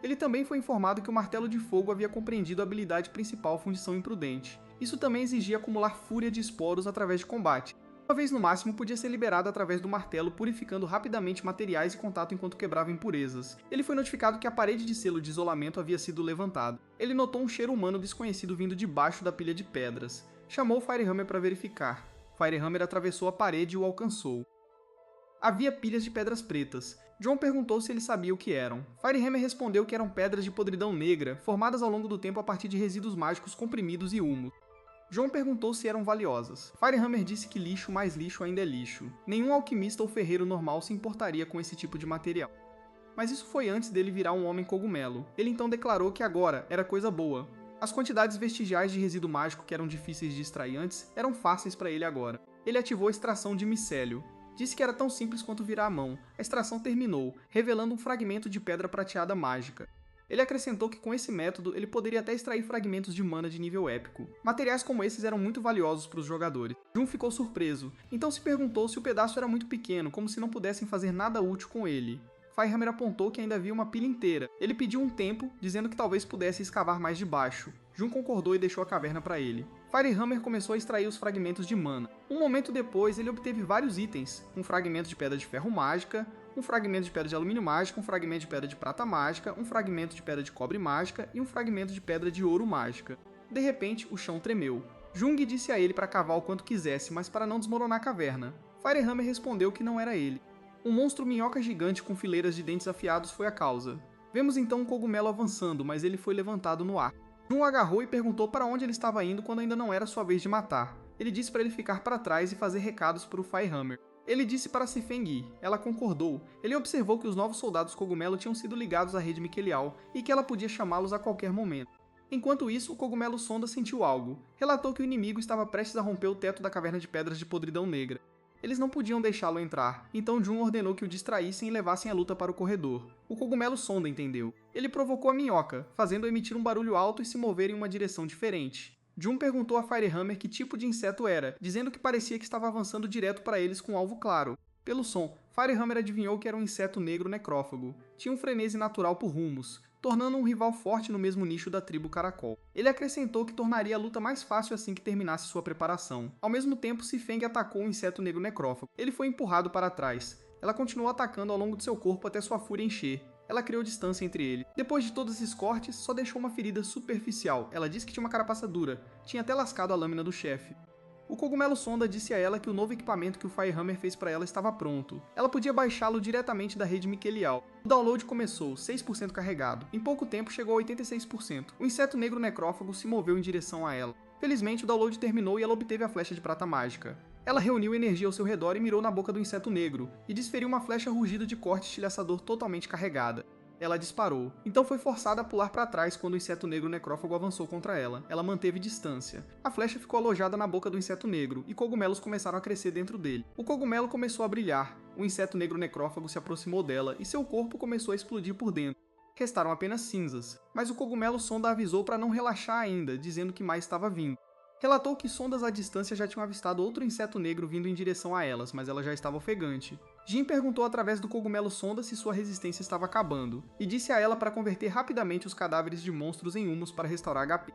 Ele também foi informado que o Martelo de Fogo havia compreendido a habilidade principal Fundição Imprudente. Isso também exigia acumular Fúria de Esporos através de combate. Uma vez no máximo, podia ser liberado através do martelo, purificando rapidamente materiais e contato enquanto quebrava impurezas. Ele foi notificado que a parede de selo de isolamento havia sido levantada. Ele notou um cheiro humano desconhecido vindo de baixo da pilha de pedras. Chamou Firehammer para verificar. Firehammer atravessou a parede e o alcançou. Havia pilhas de pedras pretas. John perguntou se ele sabia o que eram. Firehammer respondeu que eram pedras de podridão negra, formadas ao longo do tempo a partir de resíduos mágicos comprimidos e humus. John perguntou se eram valiosas. Firehammer disse que lixo mais lixo ainda é lixo. Nenhum alquimista ou ferreiro normal se importaria com esse tipo de material. Mas isso foi antes dele virar um homem cogumelo. Ele então declarou que agora era coisa boa. As quantidades vestigiais de resíduo mágico que eram difíceis de extrair antes eram fáceis para ele agora. Ele ativou a extração de micélio. Disse que era tão simples quanto virar a mão. A extração terminou, revelando um fragmento de pedra prateada mágica. Ele acrescentou que com esse método ele poderia até extrair fragmentos de mana de nível épico. Materiais como esses eram muito valiosos para os jogadores. Jun ficou surpreso, então se perguntou se o pedaço era muito pequeno, como se não pudessem fazer nada útil com ele. Firehammer apontou que ainda havia uma pilha inteira. Ele pediu um tempo, dizendo que talvez pudesse escavar mais de baixo. Jun concordou e deixou a caverna para ele. Firehammer começou a extrair os fragmentos de mana. Um momento depois, ele obteve vários itens. Um fragmento de pedra de ferro mágica, um fragmento de pedra de alumínio mágica, um fragmento de pedra de prata mágica, um fragmento de pedra de cobre mágica e um fragmento de pedra de ouro mágica. De repente, o chão tremeu. Jung disse a ele para cavar o quanto quisesse, mas para não desmoronar a caverna. Firehammer respondeu que não era ele. Um monstro minhoca gigante com fileiras de dentes afiados foi a causa. Vemos então um cogumelo avançando, mas ele foi levantado no ar. Jun o agarrou e perguntou para onde ele estava indo quando ainda não era sua vez de matar. Ele disse para ele ficar para trás e fazer recados para o Firehammer. Ele disse para Saifeng ir. Ela concordou. Ele observou que os novos soldados cogumelo tinham sido ligados à rede Miquelial e que ela podia chamá-los a qualquer momento. Enquanto isso, o cogumelo sonda sentiu algo. Relatou que o inimigo estava prestes a romper o teto da caverna de pedras de podridão negra. Eles não podiam deixá-lo entrar, então Jun ordenou que o distraíssem e levassem a luta para o corredor. O cogumelo sonda entendeu. Ele provocou a minhoca, fazendo-a emitir um barulho alto e se mover em uma direção diferente. Jun perguntou a Firehammer que tipo de inseto era, dizendo que parecia que estava avançando direto para eles com um alvo claro. Pelo som, Firehammer adivinhou que era um inseto negro necrófago. Tinha um frenesi natural por rumos, tornando um rival forte no mesmo nicho da tribo Caracol. Ele acrescentou que tornaria a luta mais fácil assim que terminasse sua preparação. Ao mesmo tempo, Saifeng atacou o inseto negro necrófago. Ele foi empurrado para trás. Ela continuou atacando ao longo de seu corpo até sua fúria encher. Ela criou distância entre ele. Depois de todos esses cortes, só deixou uma ferida superficial. Ela disse que tinha uma carapaça dura. Tinha até lascado a lâmina do chefe. O cogumelo sonda disse a ela que o novo equipamento que o Firehammer fez para ela estava pronto. Ela podia baixá-lo diretamente da rede Miquelial. O download começou, 6% carregado. Em pouco tempo chegou a 86%. O inseto negro necrófago se moveu em direção a ela. Felizmente, o download terminou e ela obteve a flecha de prata mágica. Ela reuniu energia ao seu redor e mirou na boca do inseto negro, e desferiu uma flecha rugido de corte estilhaçador totalmente carregada. Ela disparou, então foi forçada a pular para trás quando o inseto negro necrófago avançou contra ela. Ela manteve distância. A flecha ficou alojada na boca do inseto negro, e cogumelos começaram a crescer dentro dele. O cogumelo começou a brilhar, o inseto negro necrófago se aproximou dela, e seu corpo começou a explodir por dentro. Restaram apenas cinzas, mas o cogumelo sonda avisou para não relaxar ainda, dizendo que mais estava vindo. Relatou que sondas à distância já tinham avistado outro inseto negro vindo em direção a elas, mas ela já estava ofegante. Jin perguntou através do cogumelo sonda se sua resistência estava acabando, e disse a ela para converter rapidamente os cadáveres de monstros em humus para restaurar HP.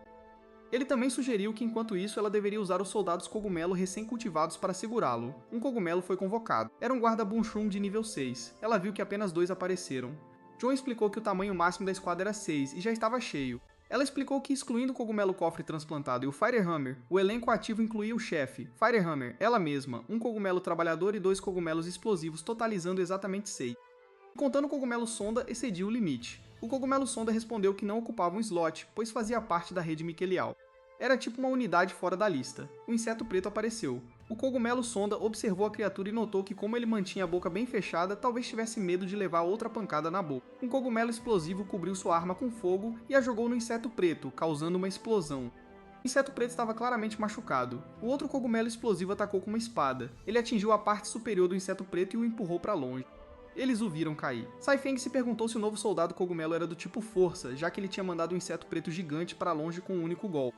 Ele também sugeriu que enquanto isso ela deveria usar os soldados cogumelo recém-cultivados para segurá-lo. Um cogumelo foi convocado. Era um guarda Bunshroom de nível 6. Ela viu que apenas 2 apareceram. John explicou que o tamanho máximo da esquadra era 6 e já estava cheio. Ela explicou que, excluindo o cogumelo cofre transplantado e o Firehammer, o elenco ativo incluía o chefe, Firehammer, ela mesma, um cogumelo trabalhador e 2 cogumelos explosivos, totalizando exatamente 6. Contando o cogumelo sonda, excediu o limite. O cogumelo sonda respondeu que não ocupava um slot, pois fazia parte da rede miquelial. Era tipo uma unidade fora da lista. O inseto preto apareceu. O cogumelo sonda observou a criatura e notou que, como ele mantinha a boca bem fechada, talvez tivesse medo de levar outra pancada na boca. Um cogumelo explosivo cobriu sua arma com fogo e a jogou no inseto preto, causando uma explosão. O inseto preto estava claramente machucado. O outro cogumelo explosivo atacou com uma espada. Ele atingiu a parte superior do inseto preto e o empurrou para longe. Eles o viram cair. Saifeng se perguntou se o novo soldado cogumelo era do tipo força, já que ele tinha mandado um inseto preto gigante para longe com um único golpe.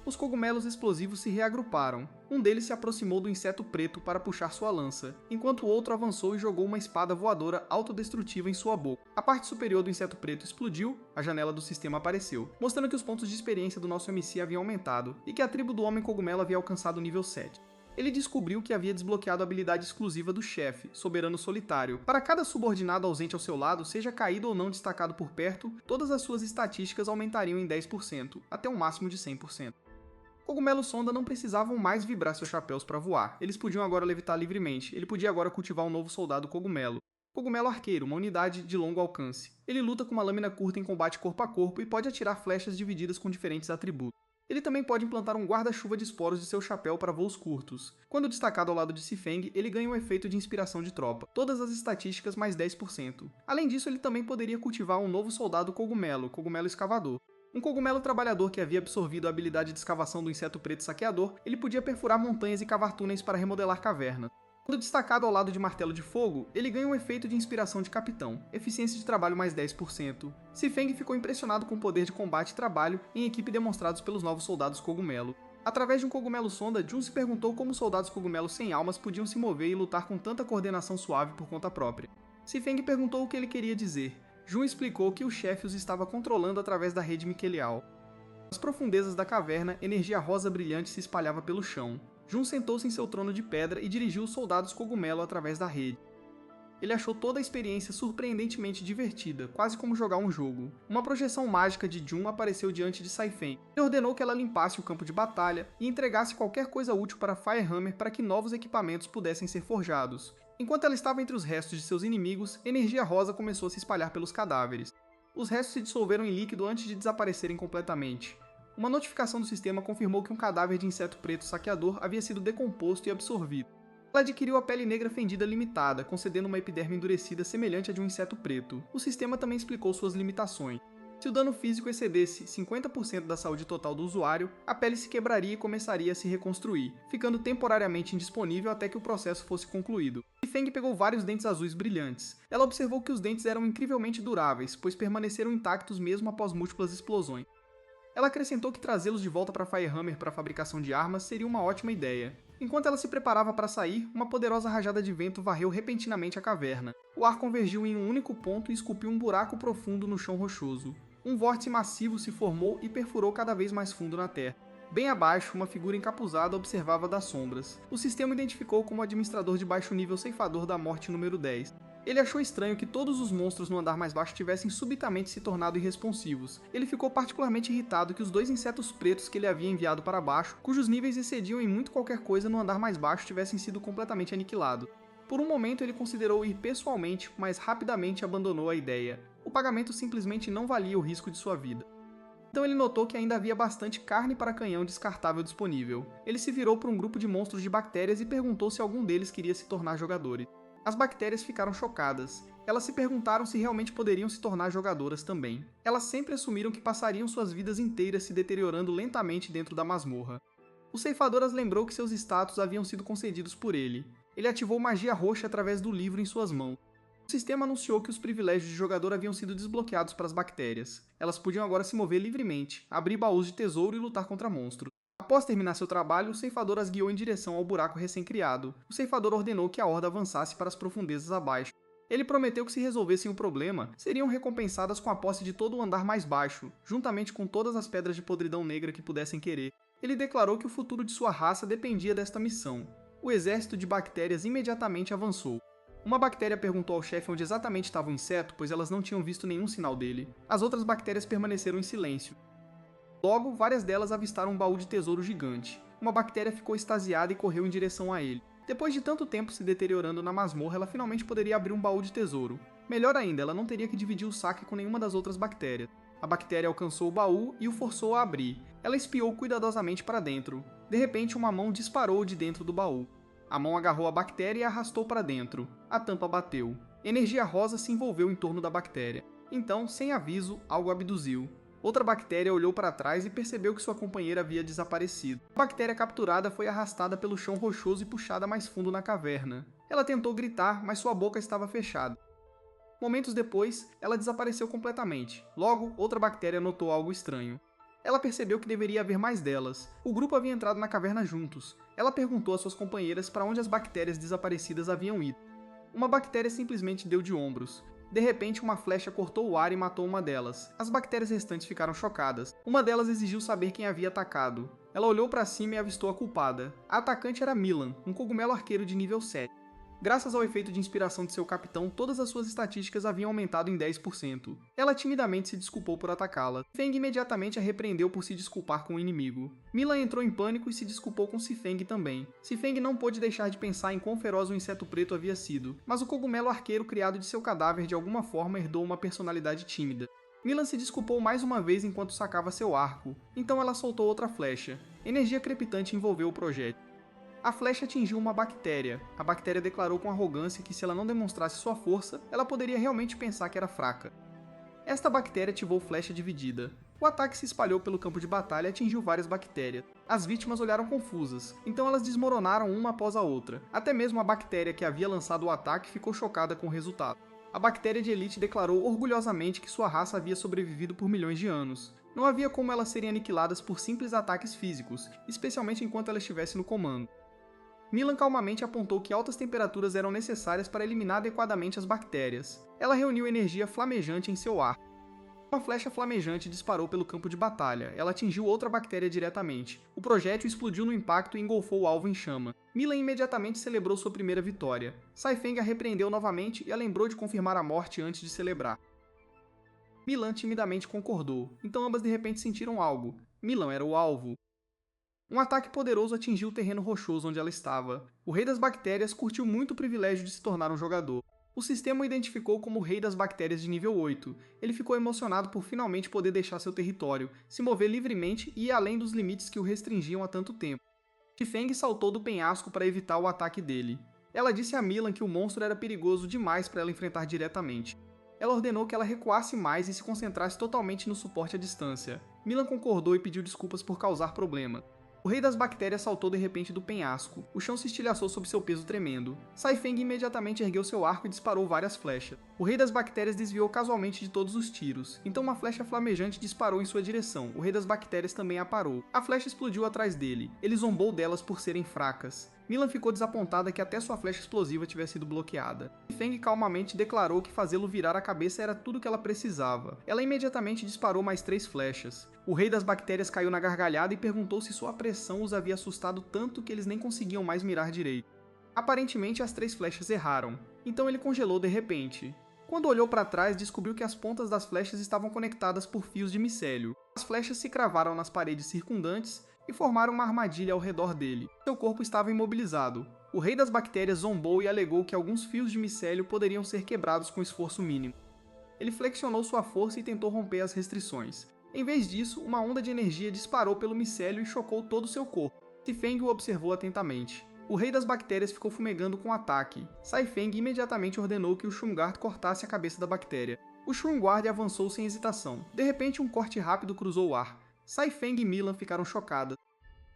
Os cogumelos explosivos se reagruparam. Um deles se aproximou do inseto preto para puxar sua lança, enquanto o outro avançou e jogou uma espada voadora autodestrutiva em sua boca. A parte superior do inseto preto explodiu, a janela do sistema apareceu, mostrando que os pontos de experiência do nosso MC haviam aumentado e que a tribo do Homem Cogumelo havia alcançado o nível 7. Ele descobriu que havia desbloqueado a habilidade exclusiva do chefe, Soberano Solitário. Para cada subordinado ausente ao seu lado, seja caído ou não destacado por perto, todas as suas estatísticas aumentariam em 10%, até um máximo de 100%. Cogumelos sonda não precisavam mais vibrar seus chapéus para voar, eles podiam agora levitar livremente, ele podia agora cultivar um novo soldado cogumelo. Cogumelo arqueiro, uma unidade de longo alcance. Ele luta com uma lâmina curta em combate corpo a corpo e pode atirar flechas divididas com diferentes atributos. Ele também pode implantar um guarda-chuva de esporos de seu chapéu para voos curtos. Quando destacado ao lado de Sifeng, ele ganha um efeito de inspiração de tropa, todas as estatísticas mais 10%. Além disso, ele também poderia cultivar um novo soldado cogumelo, cogumelo escavador. Um cogumelo trabalhador que havia absorvido a habilidade de escavação do inseto preto saqueador, ele podia perfurar montanhas e cavar túneis para remodelar cavernas. Quando destacado ao lado de martelo de fogo, ele ganha um efeito de inspiração de capitão, eficiência de trabalho mais 10%. Sifeng ficou impressionado com o poder de combate e trabalho em equipe demonstrados pelos novos soldados cogumelo. Através de um cogumelo sonda, Jun se perguntou como soldados cogumelos sem almas podiam se mover e lutar com tanta coordenação suave por conta própria. Sifeng perguntou o que ele queria dizer. Jun explicou que o chefe os estava controlando através da rede miquelial. Nas profundezas da caverna, energia rosa brilhante se espalhava pelo chão. Jun sentou-se em seu trono de pedra e dirigiu os soldados cogumelo através da rede. Ele achou toda a experiência surpreendentemente divertida, quase como jogar um jogo. Uma projeção mágica de Jun apareceu diante de Saifeng. Ele ordenou que ela limpasse o campo de batalha e entregasse qualquer coisa útil para Firehammer para que novos equipamentos pudessem ser forjados. Enquanto ela estava entre os restos de seus inimigos, energia rosa começou a se espalhar pelos cadáveres. Os restos se dissolveram em líquido antes de desaparecerem completamente. Uma notificação do sistema confirmou que um cadáver de inseto preto saqueador havia sido decomposto e absorvido. Ela adquiriu a pele negra fendida limitada, concedendo uma epiderme endurecida semelhante à de um inseto preto. O sistema também explicou suas limitações. Se o dano físico excedesse 50% da saúde total do usuário, a pele se quebraria e começaria a se reconstruir, ficando temporariamente indisponível até que o processo fosse concluído. Feng pegou vários dentes azuis brilhantes. Ela observou que os dentes eram incrivelmente duráveis, pois permaneceram intactos mesmo após múltiplas explosões. Ela acrescentou que trazê-los de volta para Firehammer para a fabricação de armas seria uma ótima ideia. Enquanto ela se preparava para sair, uma poderosa rajada de vento varreu repentinamente a caverna. O ar convergiu em um único ponto e esculpiu um buraco profundo no chão rochoso. Um vórtice massivo se formou e perfurou cada vez mais fundo na terra. Bem abaixo, uma figura encapuzada observava das sombras. O sistema identificou como o administrador de baixo nível ceifador da morte número 10. Ele achou estranho que todos os monstros no andar mais baixo tivessem subitamente se tornado irresponsivos. Ele ficou particularmente irritado que os 2 insetos pretos que ele havia enviado para baixo, cujos níveis excediam em muito qualquer coisa no andar mais baixo, tivessem sido completamente aniquilados. Por um momento ele considerou ir pessoalmente, mas rapidamente abandonou a ideia. O pagamento simplesmente não valia o risco de sua vida. Então ele notou que ainda havia bastante carne para canhão descartável disponível. Ele se virou para um grupo de monstros de bactérias e perguntou se algum deles queria se tornar jogadores. As bactérias ficaram chocadas. Elas se perguntaram se realmente poderiam se tornar jogadoras também. Elas sempre assumiram que passariam suas vidas inteiras se deteriorando lentamente dentro da masmorra. O ceifador as lembrou que seus status haviam sido concedidos por ele. Ele ativou magia roxa através do livro em suas mãos. O sistema anunciou que os privilégios de jogador haviam sido desbloqueados para as bactérias. Elas podiam agora se mover livremente, abrir baús de tesouro e lutar contra monstros. Após terminar seu trabalho, o ceifador as guiou em direção ao buraco recém-criado. O ceifador ordenou que a horda avançasse para as profundezas abaixo. Ele prometeu que se resolvessem o problema, seriam recompensadas com a posse de todo o andar mais baixo, juntamente com todas as pedras de podridão negra que pudessem querer. Ele declarou que o futuro de sua raça dependia desta missão. O exército de bactérias imediatamente avançou. Uma bactéria perguntou ao chefe onde exatamente estava o inseto, pois elas não tinham visto nenhum sinal dele. As outras bactérias permaneceram em silêncio. Logo, várias delas avistaram um baú de tesouro gigante. Uma bactéria ficou extasiada e correu em direção a ele. Depois de tanto tempo se deteriorando na masmorra, ela finalmente poderia abrir um baú de tesouro. Melhor ainda, ela não teria que dividir o saque com nenhuma das outras bactérias. A bactéria alcançou o baú e o forçou a abrir. Ela espiou cuidadosamente para dentro. De repente, uma mão disparou de dentro do baú. A mão agarrou a bactéria e a arrastou para dentro. A tampa bateu. Energia rosa se envolveu em torno da bactéria. Então, sem aviso, algo abduziu. Outra bactéria olhou para trás e percebeu que sua companheira havia desaparecido. A bactéria capturada foi arrastada pelo chão rochoso e puxada mais fundo na caverna. Ela tentou gritar, mas sua boca estava fechada. Momentos depois, ela desapareceu completamente. Logo, outra bactéria notou algo estranho. Ela percebeu que deveria haver mais delas. O grupo havia entrado na caverna juntos. Ela perguntou às suas companheiras para onde as bactérias desaparecidas haviam ido. Uma bactéria simplesmente deu de ombros. De repente, uma flecha cortou o ar e matou uma delas. As bactérias restantes ficaram chocadas. Uma delas exigiu saber quem havia atacado. Ela olhou para cima e avistou a culpada. A atacante era Milan, um cogumelo arqueiro de nível 7. Graças ao efeito de inspiração de seu capitão, todas as suas estatísticas haviam aumentado em 10%. Ela timidamente se desculpou por atacá-la. Feng imediatamente a repreendeu por se desculpar com o inimigo. Milan entrou em pânico e se desculpou com Sifeng também. Sifeng não pôde deixar de pensar em quão feroz o inseto preto havia sido, mas o cogumelo arqueiro criado de seu cadáver de alguma forma herdou uma personalidade tímida. Milan se desculpou mais uma vez enquanto sacava seu arco, então ela soltou outra flecha. Energia crepitante envolveu o projétil. A flecha atingiu uma bactéria. A bactéria declarou com arrogância que se ela não demonstrasse sua força, ela poderia realmente pensar que era fraca. Esta bactéria ativou flecha dividida. O ataque se espalhou pelo campo de batalha e atingiu várias bactérias. As vítimas olharam confusas, então elas desmoronaram uma após a outra. Até mesmo a bactéria que havia lançado o ataque ficou chocada com o resultado. A bactéria de elite declarou orgulhosamente que sua raça havia sobrevivido por milhões de anos. Não havia como elas serem aniquiladas por simples ataques físicos, especialmente enquanto ela estivesse no comando. Milan calmamente apontou que altas temperaturas eram necessárias para eliminar adequadamente as bactérias. Ela reuniu energia flamejante em seu arco. Uma flecha flamejante disparou pelo campo de batalha. Ela atingiu outra bactéria diretamente. O projétil explodiu no impacto e engolfou o alvo em chama. Milan imediatamente celebrou sua primeira vitória. Saifeng a repreendeu novamente e a lembrou de confirmar a morte antes de celebrar. Milan timidamente concordou, então ambas de repente sentiram algo. Milan era o alvo. Um ataque poderoso atingiu o terreno rochoso onde ela estava. O Rei das Bactérias curtiu muito o privilégio de se tornar um jogador. O sistema o identificou como o Rei das Bactérias de nível 8. Ele ficou emocionado por finalmente poder deixar seu território, se mover livremente e ir além dos limites que o restringiam há tanto tempo. Sifeng saltou do penhasco para evitar o ataque dele. Ela disse a Milan que o monstro era perigoso demais para ela enfrentar diretamente. Ela ordenou que ela recuasse mais e se concentrasse totalmente no suporte à distância. Milan concordou e pediu desculpas por causar problema. O Rei das Bactérias saltou de repente do penhasco. O chão se estilhaçou sob seu peso tremendo. Saifeng imediatamente ergueu seu arco e disparou várias flechas. O Rei das Bactérias desviou casualmente de todos os tiros. Então uma flecha flamejante disparou em sua direção. O Rei das Bactérias também a parou. A flecha explodiu atrás dele. Ele zombou delas por serem fracas. Milan ficou desapontada que até sua flecha explosiva tivesse sido bloqueada. Feng calmamente declarou que fazê-lo virar a cabeça era tudo o que ela precisava. Ela imediatamente disparou mais 3 flechas. O Rei das Bactérias caiu na gargalhada e perguntou se sua pressão os havia assustado tanto que eles nem conseguiam mais mirar direito. Aparentemente as 3 flechas erraram, então ele congelou de repente. Quando olhou para trás, descobriu que as pontas das flechas estavam conectadas por fios de micélio. As flechas se cravaram nas paredes circundantes e formaram uma armadilha ao redor dele. Seu corpo estava imobilizado. O Rei das Bactérias zombou e alegou que alguns fios de micélio poderiam ser quebrados com esforço mínimo. Ele flexionou sua força e tentou romper as restrições. Em vez disso, uma onda de energia disparou pelo micélio e chocou todo o seu corpo. Saifeng o observou atentamente. O rei das bactérias ficou fumegando com o ataque. Saifeng imediatamente ordenou que o Shroomguard cortasse a cabeça da bactéria. O Shroomguard avançou sem hesitação. De repente, um corte rápido cruzou o ar. Saifeng e Milan ficaram chocadas.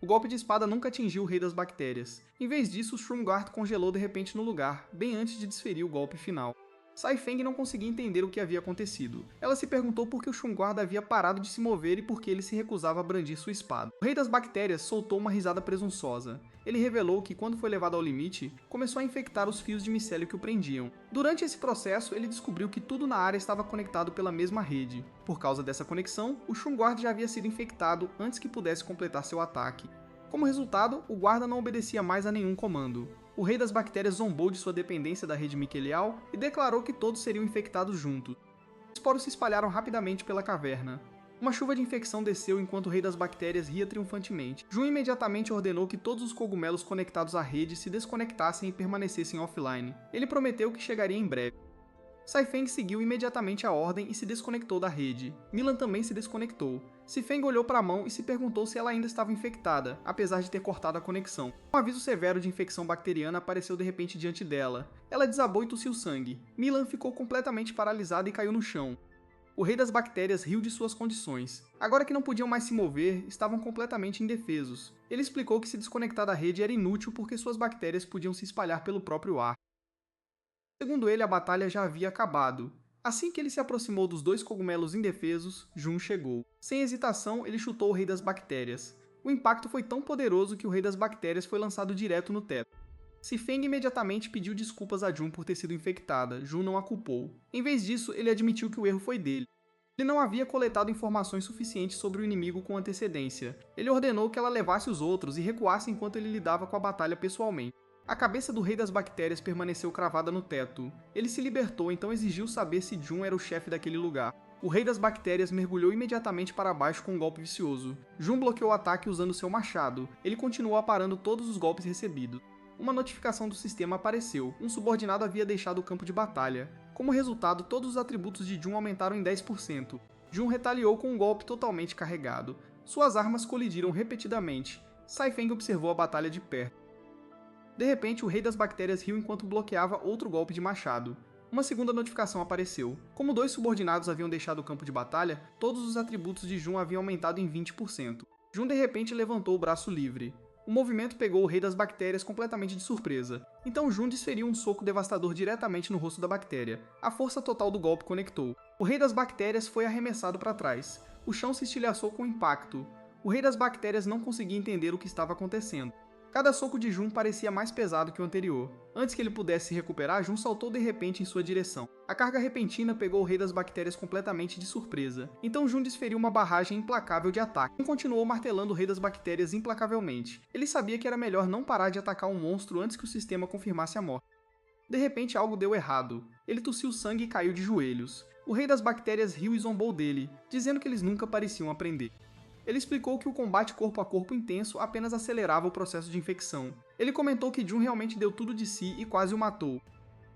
O golpe de espada nunca atingiu o rei das bactérias. Em vez disso, o Shroomguard congelou de repente no lugar, bem antes de desferir o golpe final. Saifeng não conseguia entender o que havia acontecido. Ela se perguntou por que o Shroomguard havia parado de se mover e por que ele se recusava a brandir sua espada. O rei das bactérias soltou uma risada presunçosa. Ele revelou que, quando foi levado ao limite, começou a infectar os fios de micélio que o prendiam. Durante esse processo, ele descobriu que tudo na área estava conectado pela mesma rede. Por causa dessa conexão, o Shroomguard já havia sido infectado antes que pudesse completar seu ataque. Como resultado, o guarda não obedecia mais a nenhum comando. O rei das bactérias zombou de sua dependência da rede miquelial e declarou que todos seriam infectados juntos. Os esporos se espalharam rapidamente pela caverna. Uma chuva de infecção desceu enquanto o rei das bactérias ria triunfantemente. Jun imediatamente ordenou que todos os cogumelos conectados à rede se desconectassem e permanecessem offline. Ele prometeu que chegaria em breve. Saifeng seguiu imediatamente a ordem e se desconectou da rede. Milan também se desconectou. Saifeng olhou para a mão e se perguntou se ela ainda estava infectada, apesar de ter cortado a conexão. Um aviso severo de infecção bacteriana apareceu de repente diante dela. Ela desabou e tossiu sangue. Milan ficou completamente paralisada e caiu no chão. O rei das bactérias riu de suas condições. Agora que não podiam mais se mover, estavam completamente indefesos. Ele explicou que se desconectar da rede era inútil porque suas bactérias podiam se espalhar pelo próprio ar. Segundo ele, a batalha já havia acabado. Assim que ele se aproximou dos dois cogumelos indefesos, Jun chegou. Sem hesitação, ele chutou o rei das bactérias. O impacto foi tão poderoso que o rei das bactérias foi lançado direto no teto. Saifeng imediatamente pediu desculpas a Jun por ter sido infectada. Jun não a culpou. Em vez disso, ele admitiu que o erro foi dele. Ele não havia coletado informações suficientes sobre o inimigo com antecedência. Ele ordenou que ela levasse os outros e recuasse enquanto ele lidava com a batalha pessoalmente. A cabeça do rei das bactérias permaneceu cravada no teto. Ele se libertou, então exigiu saber se Jun era o chefe daquele lugar. O rei das bactérias mergulhou imediatamente para baixo com um golpe vicioso. Jun bloqueou o ataque usando seu machado. Ele continuou aparando todos os golpes recebidos. Uma notificação do sistema apareceu. Um subordinado havia deixado o campo de batalha. Como resultado, todos os atributos de Jun aumentaram em 10%. Jun retaliou com um golpe totalmente carregado. Suas armas colidiram repetidamente. Saifeng observou a batalha de perto. De repente, o rei das bactérias riu enquanto bloqueava outro golpe de machado. Uma segunda notificação apareceu. Como dois subordinados haviam deixado o campo de batalha, todos os atributos de Jun haviam aumentado em 20%. Jun de repente levantou o braço livre. O movimento pegou o rei das bactérias completamente de surpresa. Então Jun desferiu um soco devastador diretamente no rosto da bactéria. A força total do golpe conectou. O rei das bactérias foi arremessado para trás. O chão se estilhaçou com o impacto. O rei das bactérias não conseguia entender o que estava acontecendo. Cada soco de Jun parecia mais pesado que o anterior. Antes que ele pudesse se recuperar, Jun saltou de repente em sua direção. A carga repentina pegou o rei das bactérias completamente de surpresa. Então Jun desferiu uma barragem implacável de ataque. Jun continuou martelando o rei das bactérias implacavelmente. Ele sabia que era melhor não parar de atacar um monstro antes que o sistema confirmasse a morte. De repente algo deu errado. Ele tossiu sangue e caiu de joelhos. O rei das bactérias riu e zombou dele, dizendo que eles nunca pareciam aprender. Ele explicou que o combate corpo a corpo intenso apenas acelerava o processo de infecção. Ele comentou que Jun realmente deu tudo de si e quase o matou.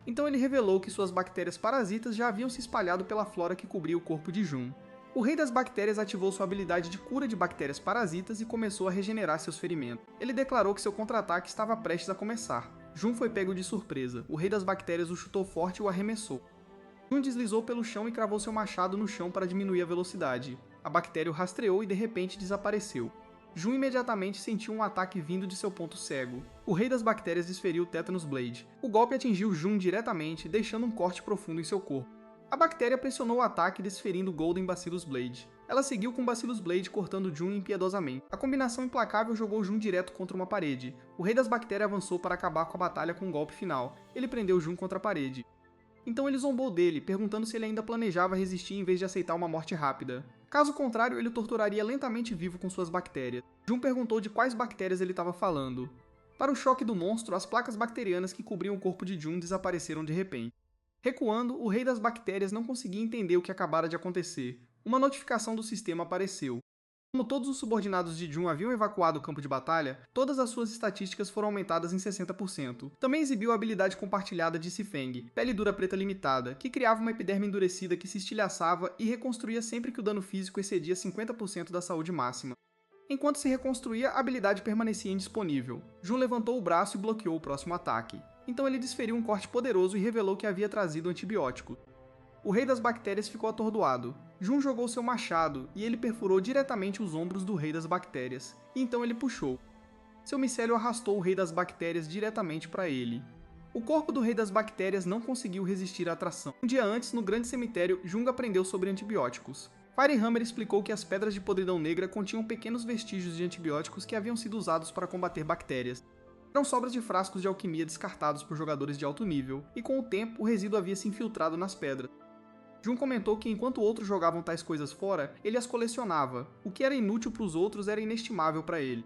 Então ele revelou que suas bactérias parasitas já haviam se espalhado pela flora que cobria o corpo de Jun. O rei das bactérias ativou sua habilidade de cura de bactérias parasitas e começou a regenerar seus ferimentos. Ele declarou que seu contra-ataque estava prestes a começar. Jun foi pego de surpresa. O rei das bactérias o chutou forte e o arremessou. Jun deslizou pelo chão e cravou seu machado no chão para diminuir a velocidade. A bactéria o rastreou e de repente desapareceu. Jun imediatamente sentiu um ataque vindo de seu ponto cego. O rei das bactérias desferiu o Tetanus Blade. O golpe atingiu Jun diretamente, deixando um corte profundo em seu corpo. A bactéria pressionou o ataque, desferindo Golden Bacillus Blade. Ela seguiu com Bacillus Blade, cortando Jun impiedosamente. A combinação implacável jogou Jun direto contra uma parede. O rei das bactérias avançou para acabar com a batalha com um golpe final. Ele prendeu Jun contra a parede. Então ele zombou dele, perguntando se ele ainda planejava resistir em vez de aceitar uma morte rápida. Caso contrário, ele o torturaria lentamente vivo com suas bactérias. Jun perguntou de quais bactérias ele estava falando. Para o choque do monstro, as placas bacterianas que cobriam o corpo de Jun desapareceram de repente. Recuando, o rei das bactérias não conseguia entender o que acabara de acontecer. Uma notificação do sistema apareceu. Como todos os subordinados de Jun haviam evacuado o campo de batalha, todas as suas estatísticas foram aumentadas em 60%. Também exibiu a habilidade compartilhada de Sifeng, pele dura preta limitada, que criava uma epiderme endurecida que se estilhaçava e reconstruía sempre que o dano físico excedia 50% da saúde máxima. Enquanto se reconstruía, a habilidade permanecia indisponível. Jun levantou o braço e bloqueou o próximo ataque. Então ele desferiu um corte poderoso e revelou que havia trazido antibiótico. O Rei das Bactérias ficou atordoado. Jun jogou seu machado, e ele perfurou diretamente os ombros do Rei das Bactérias, e então ele puxou. Seu micélio arrastou o Rei das Bactérias diretamente para ele. O corpo do Rei das Bactérias não conseguiu resistir à atração. Um dia antes, no grande cemitério, Jung aprendeu sobre antibióticos. Firehammer explicou que as pedras de podridão negra continham pequenos vestígios de antibióticos que haviam sido usados para combater bactérias. Eram sobras de frascos de alquimia descartados por jogadores de alto nível, e com o tempo o resíduo havia se infiltrado nas pedras. Jun comentou que enquanto outros jogavam tais coisas fora, ele as colecionava. O que era inútil para os outros era inestimável para ele.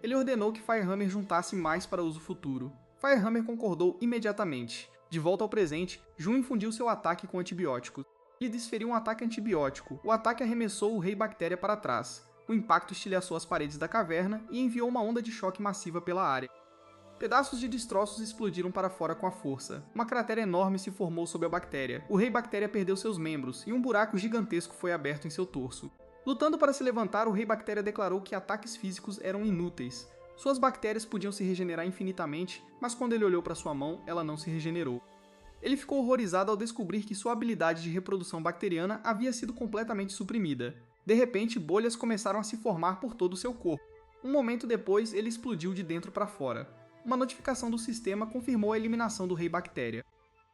Ele ordenou que Firehammer juntasse mais para uso futuro. Firehammer concordou imediatamente. De volta ao presente, Jun infundiu seu ataque com antibióticos. Ele desferiu um ataque antibiótico. O ataque arremessou o Rei Bactéria para trás. O impacto estilhaçou as paredes da caverna e enviou uma onda de choque massiva pela área. Pedaços de destroços explodiram para fora com a força. Uma cratera enorme se formou sob a bactéria. O Rei Bactéria perdeu seus membros, e um buraco gigantesco foi aberto em seu torso. Lutando para se levantar, o Rei Bactéria declarou que ataques físicos eram inúteis. Suas bactérias podiam se regenerar infinitamente, mas quando ele olhou para sua mão, ela não se regenerou. Ele ficou horrorizado ao descobrir que sua habilidade de reprodução bacteriana havia sido completamente suprimida. De repente, bolhas começaram a se formar por todo o seu corpo. Um momento depois, ele explodiu de dentro para fora. Uma notificação do sistema confirmou a eliminação do Rei Bactéria.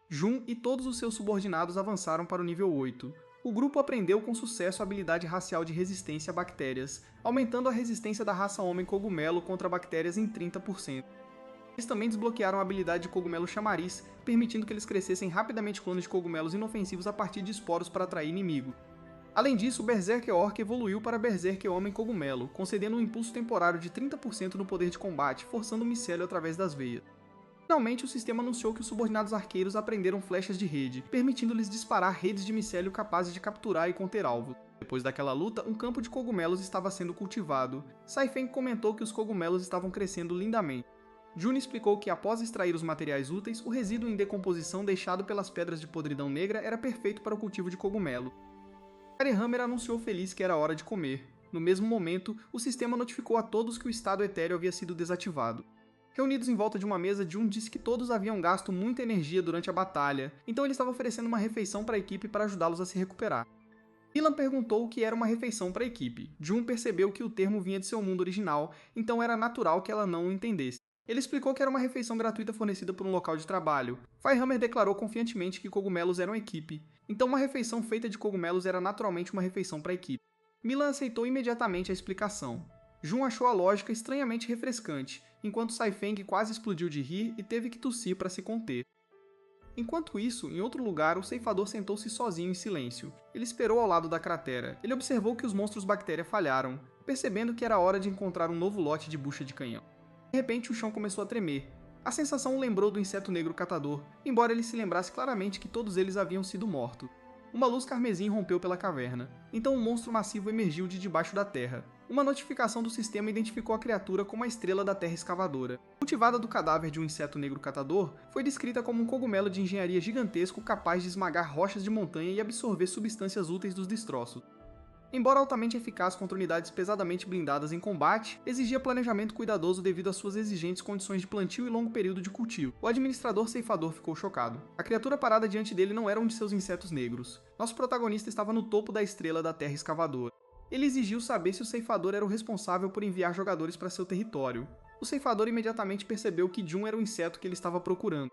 Jun e todos os seus subordinados avançaram para o nível 8. O grupo aprendeu com sucesso a habilidade racial de resistência a bactérias, aumentando a resistência da raça Homem Cogumelo contra bactérias em 30%. Eles também desbloquearam a habilidade de Cogumelo Chamariz, permitindo que eles crescessem rapidamente clones de cogumelos inofensivos a partir de esporos para atrair inimigo. Além disso, o Berserker Orc evoluiu para Berserker Homem Cogumelo, concedendo um impulso temporário de 30% no poder de combate, forçando o micélio através das veias. Finalmente, o sistema anunciou que os subordinados arqueiros aprenderam flechas de rede, permitindo-lhes disparar redes de micélio capazes de capturar e conter alvos. Depois daquela luta, um campo de cogumelos estava sendo cultivado. Saifeng comentou que os cogumelos estavam crescendo lindamente. Jun explicou que após extrair os materiais úteis, o resíduo em decomposição deixado pelas pedras de podridão negra era perfeito para o cultivo de cogumelo. Firehammer anunciou feliz que era hora de comer. No mesmo momento, o sistema notificou a todos que o estado etéreo havia sido desativado. Reunidos em volta de uma mesa, Jun disse que todos haviam gasto muita energia durante a batalha, então ele estava oferecendo uma refeição para a equipe para ajudá-los a se recuperar. Ilan perguntou o que era uma refeição para a equipe. Jun percebeu que o termo vinha de seu mundo original, então era natural que ela não o entendesse. Ele explicou que era uma refeição gratuita fornecida por um local de trabalho. Firehammer declarou confiantemente que cogumelos eram equipe, então uma refeição feita de cogumelos era naturalmente uma refeição para a equipe. Milan aceitou imediatamente a explicação. Jun achou a lógica estranhamente refrescante, enquanto Saifeng quase explodiu de rir e teve que tossir para se conter. Enquanto isso, em outro lugar, o ceifador sentou-se sozinho em silêncio. Ele esperou ao lado da cratera. Ele observou que os monstros bactéria falharam, percebendo que era hora de encontrar um novo lote de bucha de canhão. De repente, o chão começou a tremer. A sensação o lembrou do inseto negro catador, embora ele se lembrasse claramente que todos eles haviam sido mortos. Uma luz carmesim rompeu pela caverna. Então um monstro massivo emergiu de debaixo da terra. Uma notificação do sistema identificou a criatura como a estrela da terra escavadora. Cultivada do cadáver de um inseto negro catador, foi descrita como um cogumelo de engenharia gigantesco capaz de esmagar rochas de montanha e absorver substâncias úteis dos destroços. Embora altamente eficaz contra unidades pesadamente blindadas em combate, exigia planejamento cuidadoso devido às suas exigentes condições de plantio e longo período de cultivo. O administrador ceifador ficou chocado. A criatura parada diante dele não era um de seus insetos negros. Nosso protagonista estava no topo da estrela da terra escavadora. Ele exigiu saber se o ceifador era o responsável por enviar jogadores para seu território. O ceifador imediatamente percebeu que Jun era o inseto que ele estava procurando.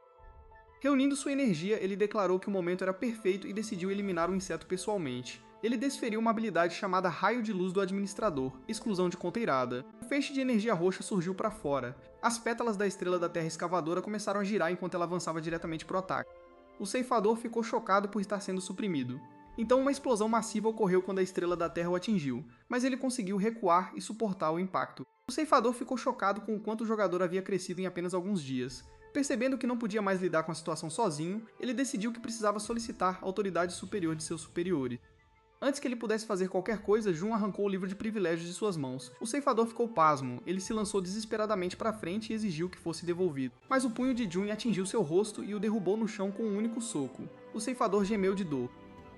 Reunindo sua energia, ele declarou que o momento era perfeito e decidiu eliminar o inseto pessoalmente. Ele desferiu uma habilidade chamada Raio de Luz do Administrador, exclusão de conteirada. Um feixe de energia roxa surgiu para fora. As pétalas da estrela da terra escavadora começaram a girar enquanto ela avançava diretamente para o ataque. O ceifador ficou chocado por estar sendo suprimido. Então uma explosão massiva ocorreu quando a estrela da terra o atingiu, mas ele conseguiu recuar e suportar o impacto. O ceifador ficou chocado com o quanto o jogador havia crescido em apenas alguns dias. Percebendo que não podia mais lidar com a situação sozinho, ele decidiu que precisava solicitar a autoridade superior de seus superiores. Antes que ele pudesse fazer qualquer coisa, Jun arrancou o livro de privilégios de suas mãos. O ceifador ficou pasmo, ele se lançou desesperadamente para frente e exigiu que fosse devolvido. Mas o punho de Jun atingiu seu rosto e o derrubou no chão com um único soco. O ceifador gemeu de dor.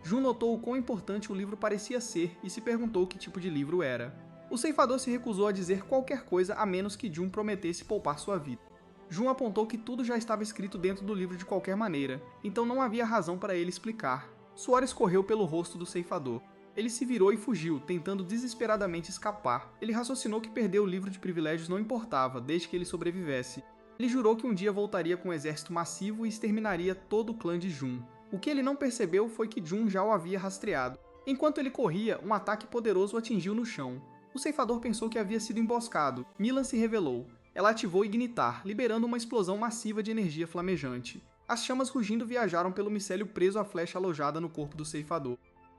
Jun notou o quão importante o livro parecia ser e se perguntou que tipo de livro era. O ceifador se recusou a dizer qualquer coisa a menos que Jun prometesse poupar sua vida. Jun apontou que tudo já estava escrito dentro do livro de qualquer maneira, então não havia razão para ele explicar. Suor escorreu pelo rosto do ceifador. Ele se virou e fugiu, tentando desesperadamente escapar. Ele raciocinou que perder o livro de privilégios não importava, desde que ele sobrevivesse. Ele jurou que um dia voltaria com um exército massivo e exterminaria todo o clã de Jun. O que ele não percebeu foi que Jun já o havia rastreado. Enquanto ele corria, um ataque poderoso o atingiu no chão. O ceifador pensou que havia sido emboscado. Milan se revelou. Ela ativou Ignitar, liberando uma explosão massiva de energia flamejante. As chamas rugindo viajaram pelo micélio preso à flecha alojada no corpo do ceifador.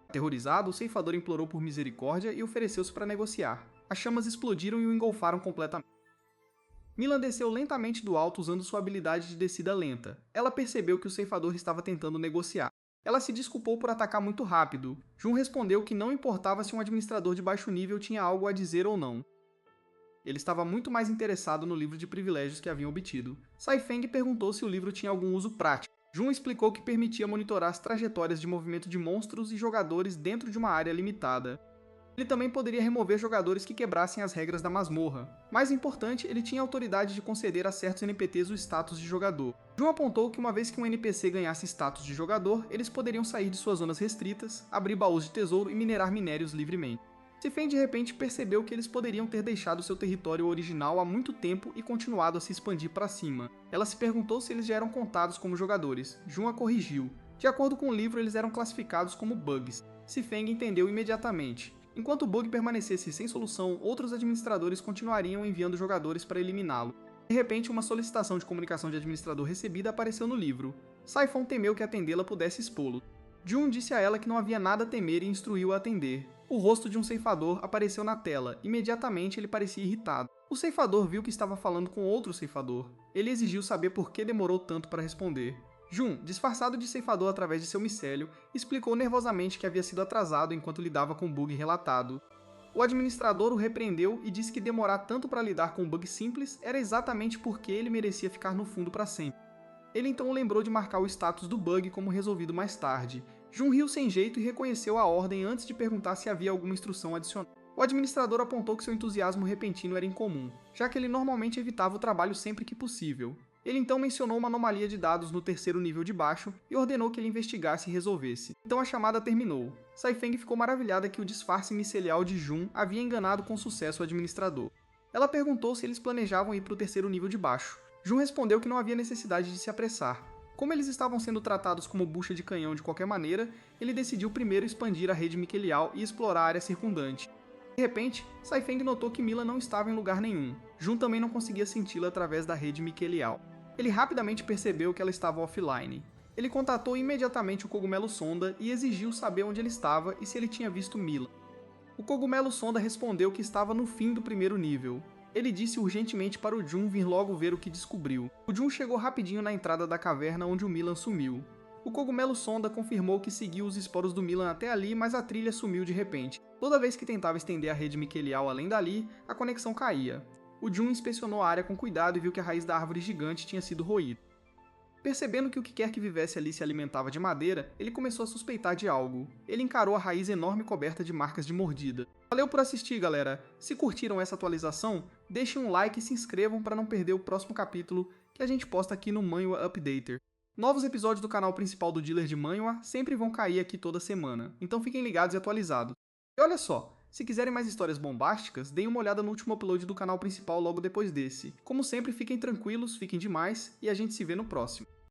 Aterrorizado, o ceifador implorou por misericórdia e ofereceu-se para negociar. As chamas explodiram e o engolfaram completamente. Milan desceu lentamente do alto usando sua habilidade de descida lenta. Ela percebeu que o ceifador estava tentando negociar. Ela se desculpou por atacar muito rápido. Jun respondeu que não importava se um administrador de baixo nível tinha algo a dizer ou não. Ele estava muito mais interessado no livro de privilégios que haviam obtido. Saifeng perguntou se o livro tinha algum uso prático. Jun explicou que permitia monitorar as trajetórias de movimento de monstros e jogadores dentro de uma área limitada. Ele também poderia remover jogadores que quebrassem as regras da masmorra. Mais importante, ele tinha autoridade de conceder a certos NPCs o status de jogador. Jun apontou que uma vez que um NPC ganhasse status de jogador, eles poderiam sair de suas zonas restritas, abrir baús de tesouro e minerar minérios livremente. Sifen de repente percebeu que eles poderiam ter deixado seu território original há muito tempo e continuado a se expandir para cima. Ela se perguntou se eles já eram contados como jogadores. Jun a corrigiu. De acordo com o livro, eles eram classificados como bugs. Sifeng entendeu imediatamente. Enquanto o bug permanecesse sem solução, outros administradores continuariam enviando jogadores para eliminá-lo. De repente, uma solicitação de comunicação de administrador recebida apareceu no livro. Saifon temeu que atendê-la pudesse expô-lo. Jun disse a ela que não havia nada a temer e instruiu a atender. O rosto de um ceifador apareceu na tela. Imediatamente ele parecia irritado. O ceifador viu que estava falando com outro ceifador. Ele exigiu saber por que demorou tanto para responder. Jun, disfarçado de ceifador através de seu micélio, explicou nervosamente que havia sido atrasado enquanto lidava com o bug relatado. O administrador o repreendeu e disse que demorar tanto para lidar com um bug simples era exatamente porque ele merecia ficar no fundo para sempre. Ele então lembrou de marcar o status do bug como resolvido mais tarde. Jun riu sem jeito e reconheceu a ordem antes de perguntar se havia alguma instrução adicional. O administrador apontou que seu entusiasmo repentino era incomum, já que ele normalmente evitava o trabalho sempre que possível. Ele então mencionou uma anomalia de dados no terceiro nível de baixo e ordenou que ele investigasse e resolvesse. Então a chamada terminou. Saifeng ficou maravilhada que o disfarce micelial de Jun havia enganado com sucesso o administrador. Ela perguntou se eles planejavam ir para o terceiro nível de baixo. Jun respondeu que não havia necessidade de se apressar. Como eles estavam sendo tratados como bucha de canhão de qualquer maneira, ele decidiu primeiro expandir a rede miquelial e explorar a área circundante. De repente, Saifeng notou que Mila não estava em lugar nenhum. Jun também não conseguia senti-la através da rede miquelial. Ele rapidamente percebeu que ela estava offline. Ele contatou imediatamente o cogumelo sonda e exigiu saber onde ele estava e se ele tinha visto Mila. O cogumelo sonda respondeu que estava no fim do primeiro nível. Ele disse urgentemente para o Jun vir logo ver o que descobriu. O Jun chegou rapidinho na entrada da caverna onde o Milan sumiu. O cogumelo sonda confirmou que seguiu os esporos do Milan até ali, mas a trilha sumiu de repente. Toda vez que tentava estender a rede miquelial além dali, a conexão caía. O Jun inspecionou a área com cuidado e viu que a raiz da árvore gigante tinha sido roída. Percebendo que o que quer que vivesse ali se alimentava de madeira, ele começou a suspeitar de algo. Ele encarou a raiz enorme coberta de marcas de mordida. Valeu por assistir, galera! Se curtiram essa atualização, deixem um like e se inscrevam para não perder o próximo capítulo que a gente posta aqui no Manhwa Updater. Novos episódios do canal principal do Dealer de Manhwa sempre vão cair aqui toda semana, então fiquem ligados e atualizados. E olha só, se quiserem mais histórias bombásticas, deem uma olhada no último upload do canal principal logo depois desse. Como sempre, fiquem tranquilos, fiquem demais e a gente se vê no próximo.